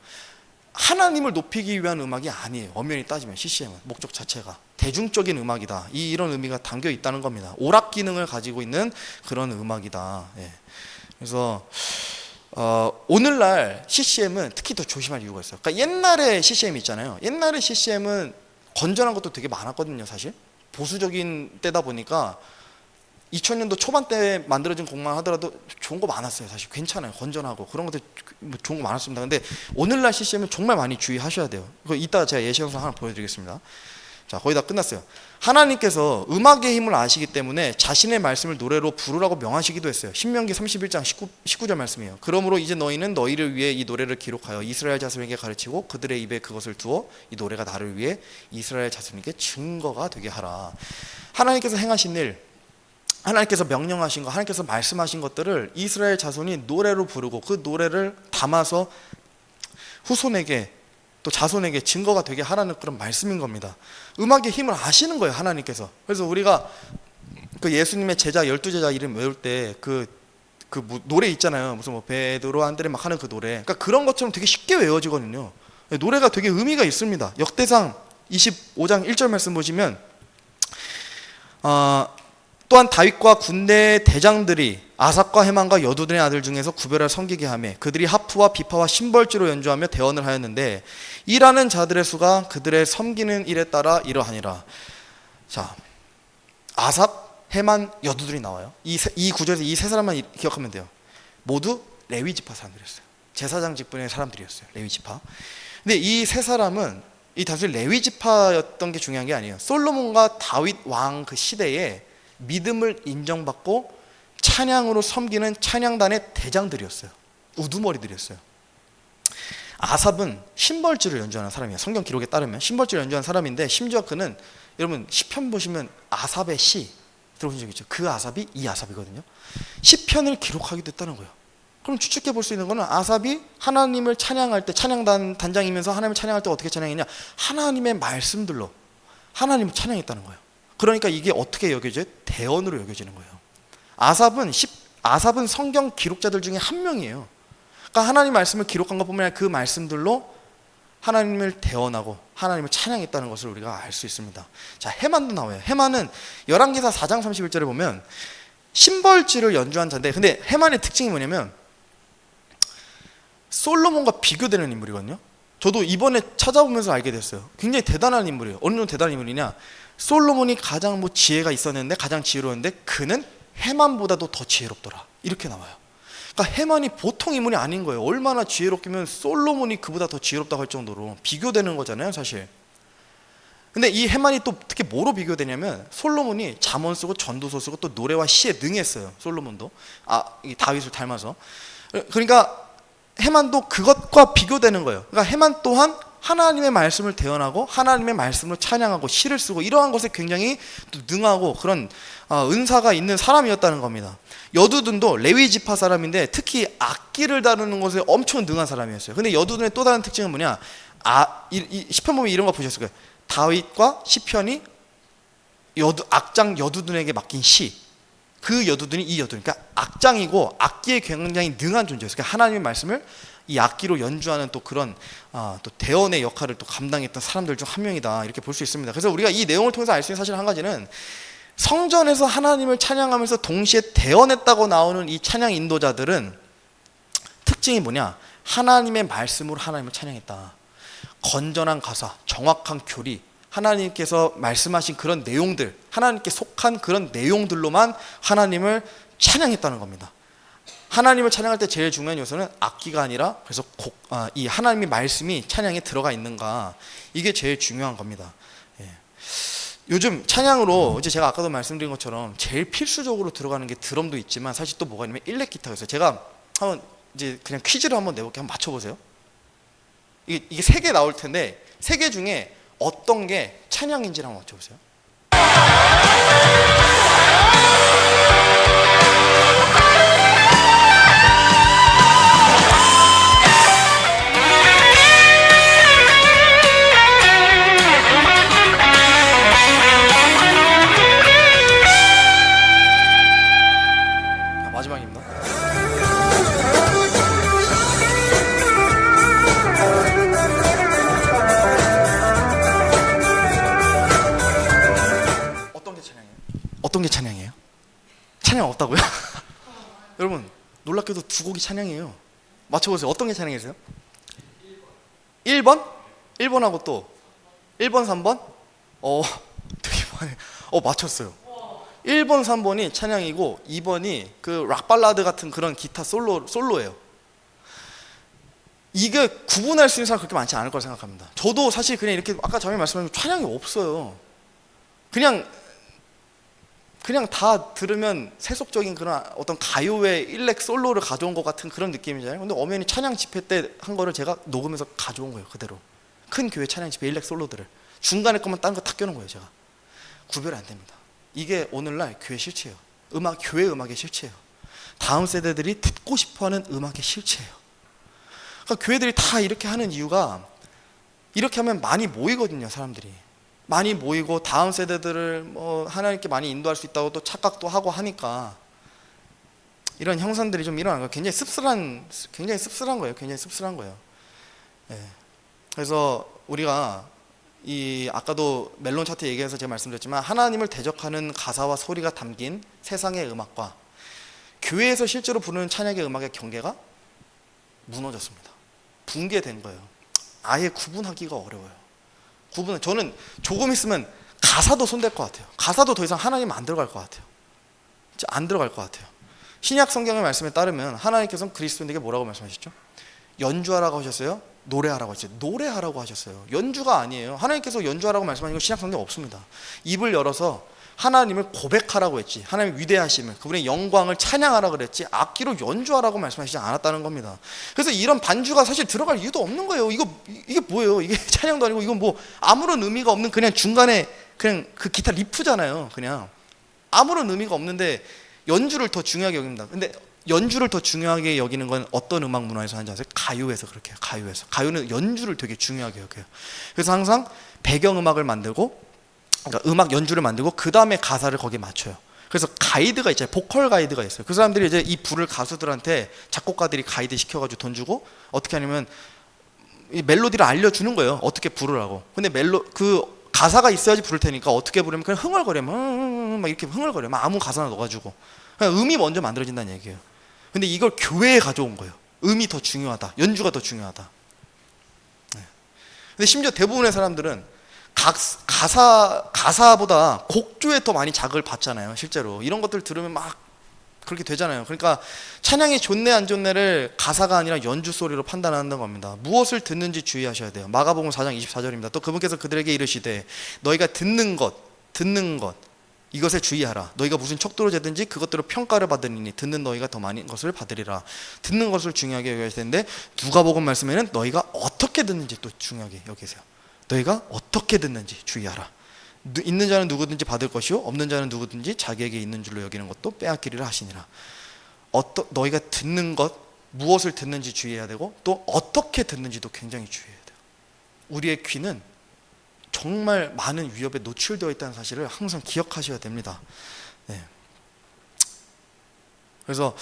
하나님을 높이기 위한 음악이 아니에요. 엄연히 따지면 CCM은 목적 자체가 대중적인 음악이다. 이런 의미가 담겨 있다는 겁니다. 오락 기능을 가지고 있는 그런 음악이다. 그래서 오늘날 CCM은 특히 더 조심할 이유가 있어요. 그러니까 옛날에 CCM 있잖아요. 옛날에 CCM은 건전한 것도 되게 많았거든요. 사실 보수적인 때다 보니까 2000년도 초반 때 만들어진 곡만 하더라도 좋은 거 많았어요. 사실 괜찮아요. 건전하고 그런 것들 좋은 거 많았습니다. 근데 오늘날 CCM은 정말 많이 주의하셔야 돼요. 이따 제가 예시 영상 하나 보여드리겠습니다. 자, 거의 다 끝났어요. 하나님께서 음악의 힘을 아시기 때문에 자신의 말씀을 노래로 부르라고 명하시기도 했어요. 신명기 31장 19절 말씀이에요. 그러므로 이제 너희는 너희를 위해 이 노래를 기록하여 이스라엘 자손에게 가르치고 그들의 입에 그것을 두어 이 노래가 나를 위해 이스라엘 자손에게 증거가 되게 하라. 하나님께서 행하신 일, 하나님께서 명령하신 것, 하나님께서 말씀하신 것들을 이스라엘 자손이 노래로 부르고 그 노래를 담아서 후손에게 또 자손에게 증거가 되게 하라는 그런 말씀인 겁니다. 음악의 힘을 아시는 거예요, 하나님께서. 그래서 우리가 그 예수님의 제자 12제자 이름 외울 때 노래 있잖아요. 무슨 뭐 베드로 안드레 막 하는 그 노래. 그러니까 그런 것처럼 되게 쉽게 외워지거든요. 노래가 되게 의미가 있습니다. 역대상 25장 1절 말씀 보시면 또한 다윗과 군대 대장들이 아삽과 헤만과 여두둔의 아들 중에서 구별하여 섬기게 하며 그들이 하프와 비파와 심벌주로 연주하며 대언을 하였는데 일하는 자들의 수가 그들의 섬기는 일에 따라 이러하니라. 자, 아삽, 헤만, 여두둔이 나와요. 이 구절에서 이 세 사람만 기억하면 돼요. 모두 레위 지파 사람들이었어요. 제사장 직분의 사람들이었어요. 레위 지파. 근데 이 세 사람은 이 단순히 레위 지파였던 게 중요한 게 아니에요. 솔로몬과 다윗 왕 그 시대에 믿음을 인정받고 찬양으로 섬기는 찬양단의 대장들이었어요. 우두머리들이었어요. 아삽은 심벌주를 연주하는 사람이에요. 성경 기록에 따르면 심벌주를 연주하는 사람인데 심지어 그는 여러분 시편 보시면 아삽의 시 들어보신 적 있죠? 그 아삽이 이 아삽이거든요. 시편을 기록하기도 했다는 거예요. 그럼 추측해 볼 수 있는 거는 아삽이 하나님을 찬양할 때 찬양단 단장이면서 하나님을 찬양할 때 어떻게 찬양했냐? 하나님의 말씀들로 하나님을 찬양했다는 거예요. 그러니까 이게 어떻게 여겨져요? 대언으로 여겨지는 거예요. 아삽은 성경 기록자들 중에 한 명이에요. 그러니까 하나님 말씀을 기록한 것뿐만 아니라 그 말씀들로 하나님을 대언하고 하나님을 찬양했다는 것을 우리가 알 수 있습니다. 자, 헤만도 나와요. 헤만은 열왕기사 4장 31절에 보면 심벌지를 연주한 자인데, 근데 헤만의 특징이 뭐냐면 솔로몬과 비교되는 인물이거든요. 저도 이번에 찾아보면서 알게 됐어요. 굉장히 대단한 인물이에요. 어느 정도 대단한 인물이냐? 솔로몬이 가장 지혜가 있었는데 가장 지혜로웠는데 그는 헤만보다도 더 지혜롭더라. 이렇게 나와요. 그러니까 헤만이 보통 인물이 아닌 거예요. 얼마나 지혜롭기면 솔로몬이 그보다 더 지혜롭다고 할 정도로 비교되는 거잖아요, 사실. 근데 이 헤만이 또 특히 뭐로 비교되냐면 솔로몬이 잠언 쓰고 전도서 쓰고 또 노래와 시에 능했어요. 솔로몬도 이 다윗을 닮아서. 그러니까 헤만도 그것과 비교되는 거예요. 그러니까 헤만 또한 하나님의 말씀을 대언하고 하나님의 말씀으로 찬양하고 시를 쓰고 이러한 것에 굉장히 또 능하고 그런 은사가 있는 사람이었다는 겁니다. 여두둔도 레위 지파 사람인데 특히 악기를 다루는 것에 엄청 능한 사람이었어요. 근데 여두둔의 또 다른 특징은 뭐냐? 시편 보면 이런 거 보셨을 거예요. 다윗과 시편이 악장 여두둔에게 맡긴 시, 그 여두둔이 이 여두둔, 그러니까 악장이고 악기에 굉장히 능한 존재였어요. 그러니까 하나님의 말씀을 이 악기로 연주하는 또 그런 또 대언의 역할을 또 감당했던 사람들 중 한 명이다, 이렇게 볼 수 있습니다. 그래서 우리가 이 내용을 통해서 알 수 있는 사실 한 가지는 성전에서 하나님을 찬양하면서 동시에 대언했다고 나오는 이 찬양 인도자들은 특징이 뭐냐? 하나님의 말씀으로 하나님을 찬양했다. 건전한 가사, 정확한 교리, 하나님께서 말씀하신 그런 내용들, 하나님께 속한 그런 내용들로만 하나님을 찬양했다는 겁니다. 하나님을 찬양할 때 제일 중요한 요소는 악기가 아니라 그래서 이 하나님의 말씀이 찬양에 들어가 있는가, 이게 제일 중요한 겁니다. 예. 요즘 찬양으로 이제 제가 아까도 말씀드린 것처럼 제일 필수적으로 들어가는 게 드럼도 있지만 사실 또 뭐가 있냐면 일렉 기타가 있어요. 제가 한번 이제 그냥 퀴즈를 한번 내볼게요. 한번 맞춰보세요. 이게 세 개 나올 텐데 세 개 중에 어떤 게 찬양인지를 한번 맞춰보세요. 마지막입니다. 어떤 게 찬양이에요? 찬양 없다고요? 여러분 놀랍게도 두 곡이 찬양이에요. 맞춰보세요. 어떤 게 찬양이세요? 1번? 1번하고 또 1번, 3번? 되게 많아요. 맞췄어요. 1번, 3번이 찬양이고 2번이 그 락발라드 같은 그런 기타 솔로예요. 이게 구분할 수 있는 사람 그렇게 많지 않을 거라 생각합니다. 저도 사실 그냥 이렇게 아까 전에 말씀하신 찬양이 없어요. 그냥 다 들으면 세속적인 그런 어떤 가요의 일렉 솔로를 가져온 것 같은 그런 느낌이잖아요. 근데 엄연히 찬양 집회 때 한 거를 제가 녹음해서 가져온 거예요. 그대로 큰 교회 찬양 집회 일렉 솔로들을 중간에 것만 다른 거 다 껴놓은 거예요. 제가 구별이 안 됩니다. 이게 오늘날 교회 실체예요. 교회 음악의 실체예요. 다음 세대들이 듣고 싶어하는 음악의 실체예요. 그러니까 교회들이 다 이렇게 하는 이유가 이렇게 하면 많이 모이거든요. 사람들이 많이 모이고 다음 세대들을 뭐 하나님께 많이 인도할 수 있다고 또 착각도 하고 하니까 이런 형상들이 좀 일어나는 거예요. 굉장히 씁쓸한 거예요. 굉장히 씁쓸한 거예요. 네. 그래서 우리가 아까도 멜론 차트 얘기해서 제가 말씀드렸지만 하나님을 대적하는 가사와 소리가 담긴 세상의 음악과 교회에서 실제로 부르는 찬양의 음악의 경계가 무너졌습니다. 붕괴된 거예요. 아예 구분하기가 어려워요. 저는 조금 있으면 가사도 손댈 것 같아요. 가사도 더 이상 하나님 안 들어갈 것 같아요. 안 들어갈 것 같아요. 신약 성경의 말씀에 따르면 하나님께서는 그리스도인에게 뭐라고 말씀하셨죠? 연주하라고 하셨어요? 노래하라고 하셨어요. 노래하라고 하셨어요. 연주가 아니에요. 하나님께서 연주하라고 말씀하신 거 신약 성경에 없습니다. 입을 열어서 하나님을 고백하라고 했지, 하나님의 위대하심을, 그분의 영광을 찬양하라고 그랬지 악기로 연주하라고 말씀하시지 않았다는 겁니다. 그래서 이런 반주가 사실 들어갈 이유도 없는 거예요. 이게 뭐예요? 이게 찬양도 아니고 이건 뭐 아무런 의미가 없는 그냥 중간에 그냥 그 기타 리프잖아요. 그냥 아무런 의미가 없는데 연주를 더 중요하게 여깁니다. 근데 연주를 더 중요하게 여기는 건 어떤 음악 문화에서 하는지 아세요? 가요에서 그렇게 해요. 가요는 연주를 되게 중요하게 여겨요. 그래서 항상 배경음악을 만들고, 그러니까 음악 연주를 만들고 그 다음에 가사를 거기에 맞춰요. 그래서 가이드가 있잖아요. 보컬 가이드가 있어요. 그 사람들이 이제 이 부를 가수들한테 작곡가들이 가이드 시켜가지고 돈 주고 어떻게 하냐면 이 멜로디를 알려주는 거예요. 어떻게 부르라고. 근데 그 가사가 있어야지 부를 테니까 어떻게 부르면 그냥 흥얼거리면 막 이렇게 흥얼거리면 아무 가사나 넣어가지고 그냥 음이 먼저 만들어진다는 얘기예요. 근데 이걸 교회에 가져온 거예요. 음이 더 중요하다. 연주가 더 중요하다. 네. 근데 심지어 대부분의 사람들은 가사보다 곡조에 더 많이 자극을 받잖아요. 실제로 이런 것들 들으면 막 그렇게 되잖아요. 그러니까 찬양이 좋네 안 좋네를 가사가 아니라 연주 소리로 판단한다는 겁니다. 무엇을 듣는지 주의하셔야 돼요. 마가복음 4장 24절입니다. 또 그분께서 그들에게 이르시되 너희가 듣는 것 이것에 주의하라. 너희가 무슨 척도로 재든지 그것대로 평가를 받으리니 듣는 너희가 더 많은 것을 받으리라. 듣는 것을 중요하게 여겨야 되는데 누가복음 말씀에는 너희가 어떻게 듣는지 또 중요하게 여기세요. 너희가 어떻게 듣는지 주의하라. 있는 자는 누구든지 받을 것이요 없는 자는 누구든지 자기에게 있는 줄로 여기는 것도 빼앗기리라 하시니라. 너희가 듣는 것, 무엇을 듣는지 주의해야 되고 또 어떻게 듣는지도 굉장히 주의해야 돼요. 우리의 귀는 정말 많은 위협에 노출되어 있다는 사실을 항상 기억하셔야 됩니다. 네. 그래서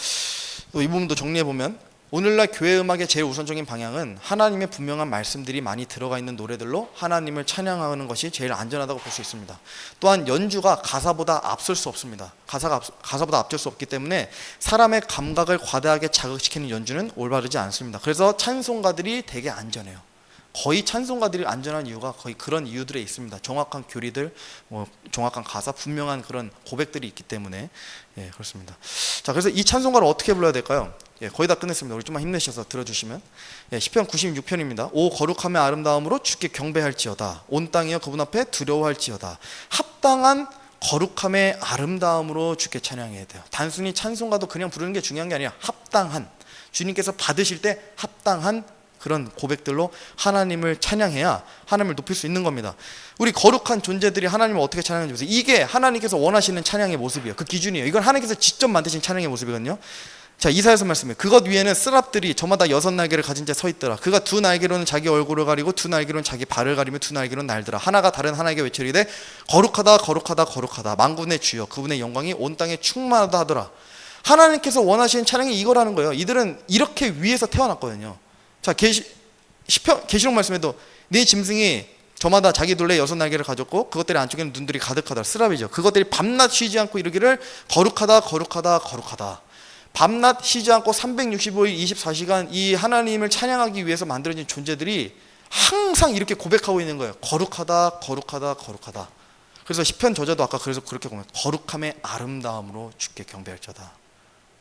또 이 부분도 정리해보면 오늘날 교회 음악의 제일 우선적인 방향은 하나님의 분명한 말씀들이 많이 들어가 있는 노래들로 하나님을 찬양하는 것이 제일 안전하다고 볼 수 있습니다. 또한 연주가 가사보다 앞설 수 없습니다. 가사보다 앞설 수 없기 때문에 사람의 감각을 과다하게 자극시키는 연주는 올바르지 않습니다. 그래서 찬송가들이 되게 안전해요. 거의 찬송가들이 안전한 이유가 거의 그런 이유들에 있습니다. 정확한 교리들, 정확한 가사, 분명한 그런 고백들이 있기 때문에 그렇습니다. 자, 그래서 이 찬송가를 어떻게 불러야 될까요? 거의 다 끝냈습니다. 우리 좀만 힘내셔서 들어주시면 시편 96편입니다. 오 거룩함의 아름다움으로 주께 경배할지어다. 온 땅이여 그분 앞에 두려워할지어다. 합당한 거룩함의 아름다움으로 주께 찬양해야 돼요. 단순히 찬송가도 그냥 부르는 게 중요한 게 아니라 합당한, 주님께서 받으실 때 합당한 그런 고백들로 하나님을 찬양해야 하나님을 높일 수 있는 겁니다. 우리 거룩한 존재들이 하나님을 어떻게 찬양하는지 보세요. 이게 하나님께서 원하시는 찬양의 모습이에요. 그 기준이에요. 이건 하나님께서 직접 만드신 찬양의 모습이거든요. 자, 이사야서 말씀이에요. 그것 위에는 스랍들이 저마다 6날개를 가진 채 서 있더라. 그가 2날개로는 자기 얼굴을 가리고 2날개로는 자기 발을 가리며 2날개로는 날더라. 하나가 다른 하나에게 외치리되 거룩하다 거룩하다 거룩하다 만군의 주여 그분의 영광이 온 땅에 충만하다 하더라. 하나님께서 원하시는 찬양이 이거라는 거예요. 이들은 이렇게 위에서 태어났거든요. 자, 계시록 말씀에도 네 짐승이 저마다 자기 둘레 6날개를 가졌고 그것들의 안쪽에는 눈들이 가득하다. 스랍이죠. 그것들이 밤낮 쉬지 않고 이르기를 거룩하다 거룩하다 거룩하다. 밤낮 쉬지 않고 365일 24시간 이 하나님을 찬양하기 위해서 만들어진 존재들이 항상 이렇게 고백하고 있는 거예요. 거룩하다 거룩하다 거룩하다. 그래서 시편 저자도 아까 그래서 그렇게 보면 거룩함의 아름다움으로 주께 경배할지어다.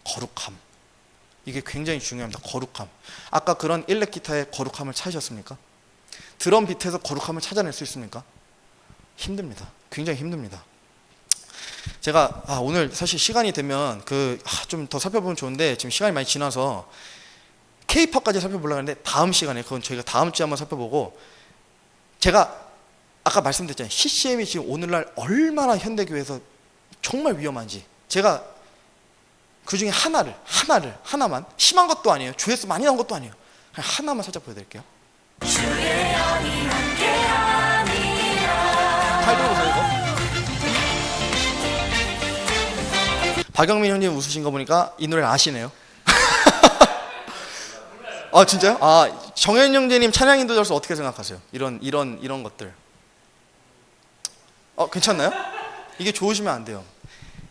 거룩함. 이게 굉장히 중요합니다. 거룩함. 아까 그런 일렉 기타의 거룩함을 찾으셨습니까? 드럼 비트에서 거룩함을 찾아낼 수 있습니까? 힘듭니다. 굉장히 힘듭니다. 제가 오늘 사실 시간이 되면 좀 더 살펴보면 좋은데 지금 시간이 많이 지나서 K-팝까지 살펴보려고 하는데 다음 시간에 그건 저희가 다음 주에 한번 살펴보고, 제가 아까 말씀드렸잖아요. CCM이 지금 오늘날 얼마나 현대교회에서 정말 위험한지, 제가 그 중에 하나만, 심한 것도 아니에요, 조회수 많이 나온 것도 아니에요, 그냥 하나만 살짝 보여드릴게요. 잘 들어보세요. 이거 박영민 형님 웃으신 거 보니까 이 노래를 아시네요. 아 진짜요? 정현 형제님 찬양 인도자로서 어떻게 생각하세요? 이런 것들. 괜찮나요? 이게 좋으시면 안 돼요.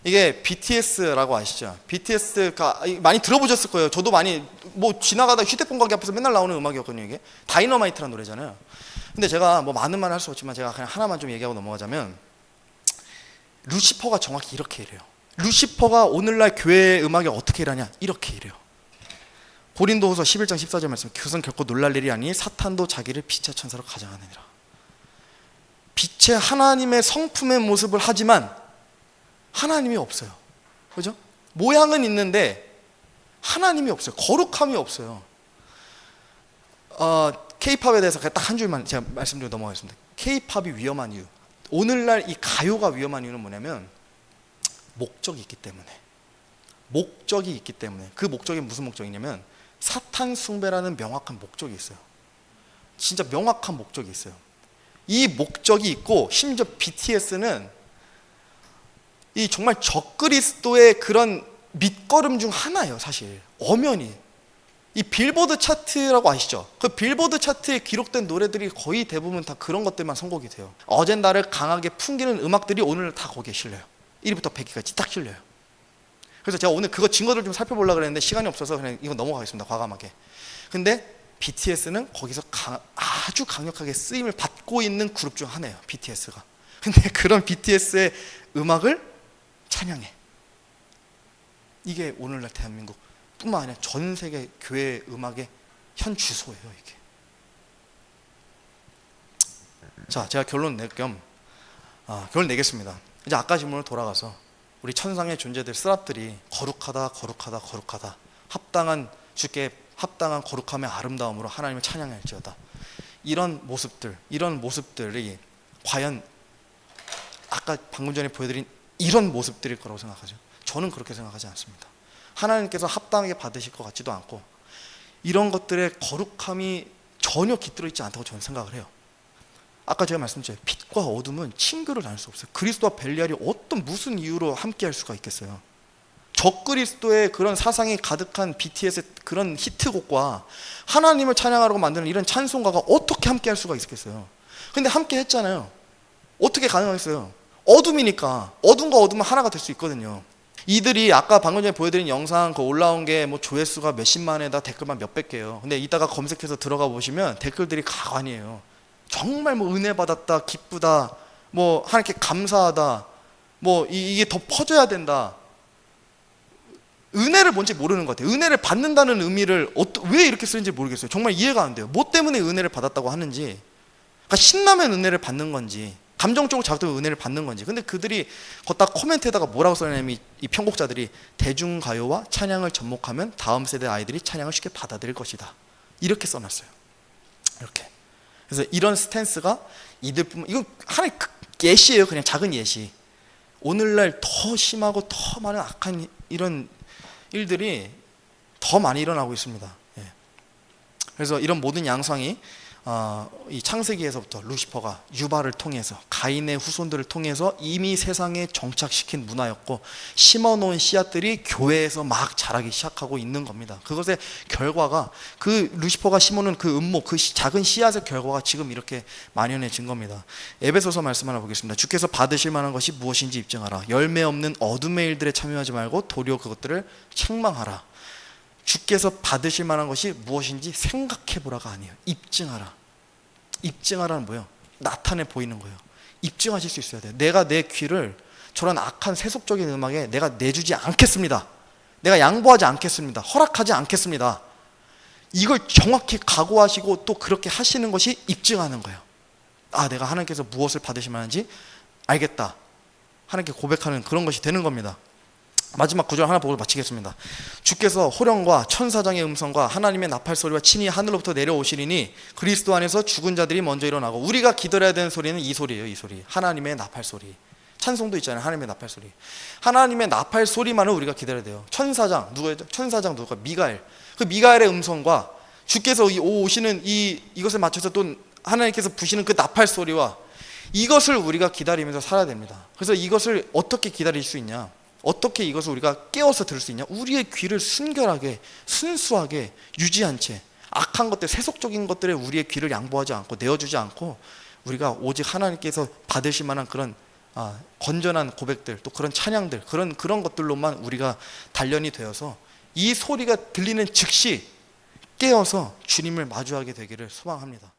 이게 BTS라고 아시죠? BTS가 많이 들어보셨을 거예요. 저도 많이 지나가다 휴대폰 가게 앞에서 맨날 나오는 음악이었거든요. 이게 다이너마이트라는 노래잖아요. 근데 제가 많은 말을 할 수 없지만 제가 그냥 하나만 좀 얘기하고 넘어가자면, 루시퍼가 정확히 이렇게 이래요. 루시퍼가 오늘날 교회의 음악이 어떻게 일하냐, 이렇게 이래요. 고린도후서 11장 14절 말씀, 그것은 결코 놀랄 일이 아니 사탄도 자기를 빛의 천사로 가장하느니라. 빛의 하나님의 성품의 모습을 하지만 하나님이 없어요. 그죠? 모양은 있는데 하나님이 없어요. 거룩함이 없어요. K-팝에 대해서 딱 한 줄만 제가 말씀드리고 넘어가겠습니다. K-팝이 위험한 이유, 오늘날 이 가요가 위험한 이유는 뭐냐면 목적이 있기 때문에. 그 목적이 무슨 목적이냐면 사탄 숭배라는 명확한 목적이 있어요. 진짜 명확한 목적이 있어요. 이 목적이 있고, 심지어 BTS는 이 정말 적그리스도의 그런 밑거름 중 하나예요. 사실 엄연히 이 빌보드 차트라고 아시죠? 그 빌보드 차트에 기록된 노래들이 거의 대부분 다 그런 것들만 선곡이 돼요. 어젠다를 강하게 풍기는 음악들이 오늘 다 거기에 실려요. 1위부터 100위까지 딱 실려요. 그래서 제가 오늘 그거 증거들 좀 살펴보려고 그랬는데 시간이 없어서 그냥 이거 넘어가겠습니다. 과감하게. 근데 BTS는 거기서 아주 강력하게 쓰임을 받고 있는 그룹 중 하나예요. BTS가. 근데 그런 BTS의 음악을 찬양해. 이게 오늘날 대한민국 뿐만 아니라 전 세계 교회 음악의 현 주소예요. 이게. 자, 제가 결론 내겠습니다. 이제 아까 질문으로 돌아가서 우리 천상의 존재들, 스랍들이 거룩하다, 주께 합당한 거룩함의 아름다움으로 하나님을 찬양할지어다. 이런 모습들이 과연 아까 방금 전에 보여드린 이런 모습들일 거라고 생각하죠? 저는 그렇게 생각하지 않습니다. 하나님께서 합당하게 받으실 것 같지도 않고, 이런 것들의 거룩함이 전혀 깃들어 있지 않다고 저는 생각을 해요. 아까 제가 말씀드렸죠. 빛과 어둠은 친교를 나눌 수 없어요. 그리스도와 벨리알이 무슨 이유로 함께 할 수가 있겠어요? 적그리스도의 그런 사상이 가득한 BTS의 그런 히트곡과 하나님을 찬양하라고 만드는 이런 찬송가가 어떻게 함께 할 수가 있겠어요? 근데 함께 했잖아요. 어떻게 가능하겠어요? 어둠이니까. 어둠과 어둠은 하나가 될 수 있거든요. 이들이 아까 방금 전에 보여드린 영상 올라온 게 조회수가 몇십만에다 댓글만 몇백 개예요. 근데 이따가 검색해서 들어가 보시면 댓글들이 가관이에요. 정말 은혜 받았다, 기쁘다, 하나님께 감사하다, 이게 더 퍼져야 된다. 은혜를 뭔지 모르는 것 같아요. 은혜를 받는다는 의미를 왜 이렇게 쓰는지 모르겠어요. 정말 이해가 안 돼요. 뭐 때문에 은혜를 받았다고 하는지, 그러니까 신나면 은혜를 받는 건지, 감정적으로 자극되면 은혜를 받는 건지. 근데 그들이 걷다 코멘트에다가 뭐라고 써냐면, 이 편곡자들이 대중가요와 찬양을 접목하면 다음 세대 아이들이 찬양을 쉽게 받아들일 것이다, 이렇게 써놨어요. 이렇게. 그래서 이런 스탠스가 이들뿐만, 이건 하나의 예시예요. 그냥 작은 예시. 오늘날 더 심하고 더 많은 악한 이런 일들이 더 많이 일어나고 있습니다. 그래서 이런 모든 양상이 이 창세기에서부터 루시퍼가 유바를 통해서, 가인의 후손들을 통해서 이미 세상에 정착시킨 문화였고, 심어놓은 씨앗들이 교회에서 막 자라기 시작하고 있는 겁니다. 그것의 결과가, 그 루시퍼가 심어놓은 그 음목, 그 작은 씨앗의 결과가 지금 이렇게 만연해진 겁니다. 에베소서 말씀 하나 보겠습니다. 주께서 받으실 만한 것이 무엇인지 입증하라. 열매 없는 어둠의 일들에 참여하지 말고 도리어 그것들을 책망하라. 주께서 받으실 만한 것이 무엇인지 생각해보라가 아니에요. 입증하라. 입증하라는 뭐예요? 나타내 보이는 거예요. 입증하실 수 있어야 돼요. 내가 내 귀를 저런 악한 세속적인 음악에 내가 내주지 않겠습니다. 내가 양보하지 않겠습니다. 허락하지 않겠습니다. 이걸 정확히 각오하시고 또 그렇게 하시는 것이 입증하는 거예요. 아, 내가 하나님께서 무엇을 받으시면 하는지 알겠다. 하나님께 고백하는 그런 것이 되는 겁니다. 마지막 구절 하나 보고 마치겠습니다. 주께서 호령과 천사장의 음성과 하나님의 나팔소리와 친히 하늘로부터 내려오시리니 그리스도 안에서 죽은 자들이 먼저 일어나고, 우리가 기다려야 되는 소리는 이 소리예요. 이 소리, 하나님의 나팔소리. 찬송도 있잖아요. 하나님의 나팔소리. 하나님의 나팔소리만을 우리가 기다려야 돼요. 천사장 누구예요? 천사장 누가? 미가엘. 그 미가엘의 음성과 주께서 오시는 이것에 맞춰서 또 하나님께서 부시는 그 나팔소리와, 이것을 우리가 기다리면서 살아야 됩니다. 그래서 이것을 어떻게 기다릴 수 있냐, 어떻게 이것을 우리가 깨워서 들을 수 있냐, 우리의 귀를 순결하게 순수하게 유지한 채 악한 것들, 세속적인 것들에 우리의 귀를 양보하지 않고 내어주지 않고, 우리가 오직 하나님께서 받으실 만한 그런 건전한 고백들, 또 그런 찬양들, 그런 것들로만 우리가 단련이 되어서 이 소리가 들리는 즉시 깨어서 주님을 마주하게 되기를 소망합니다.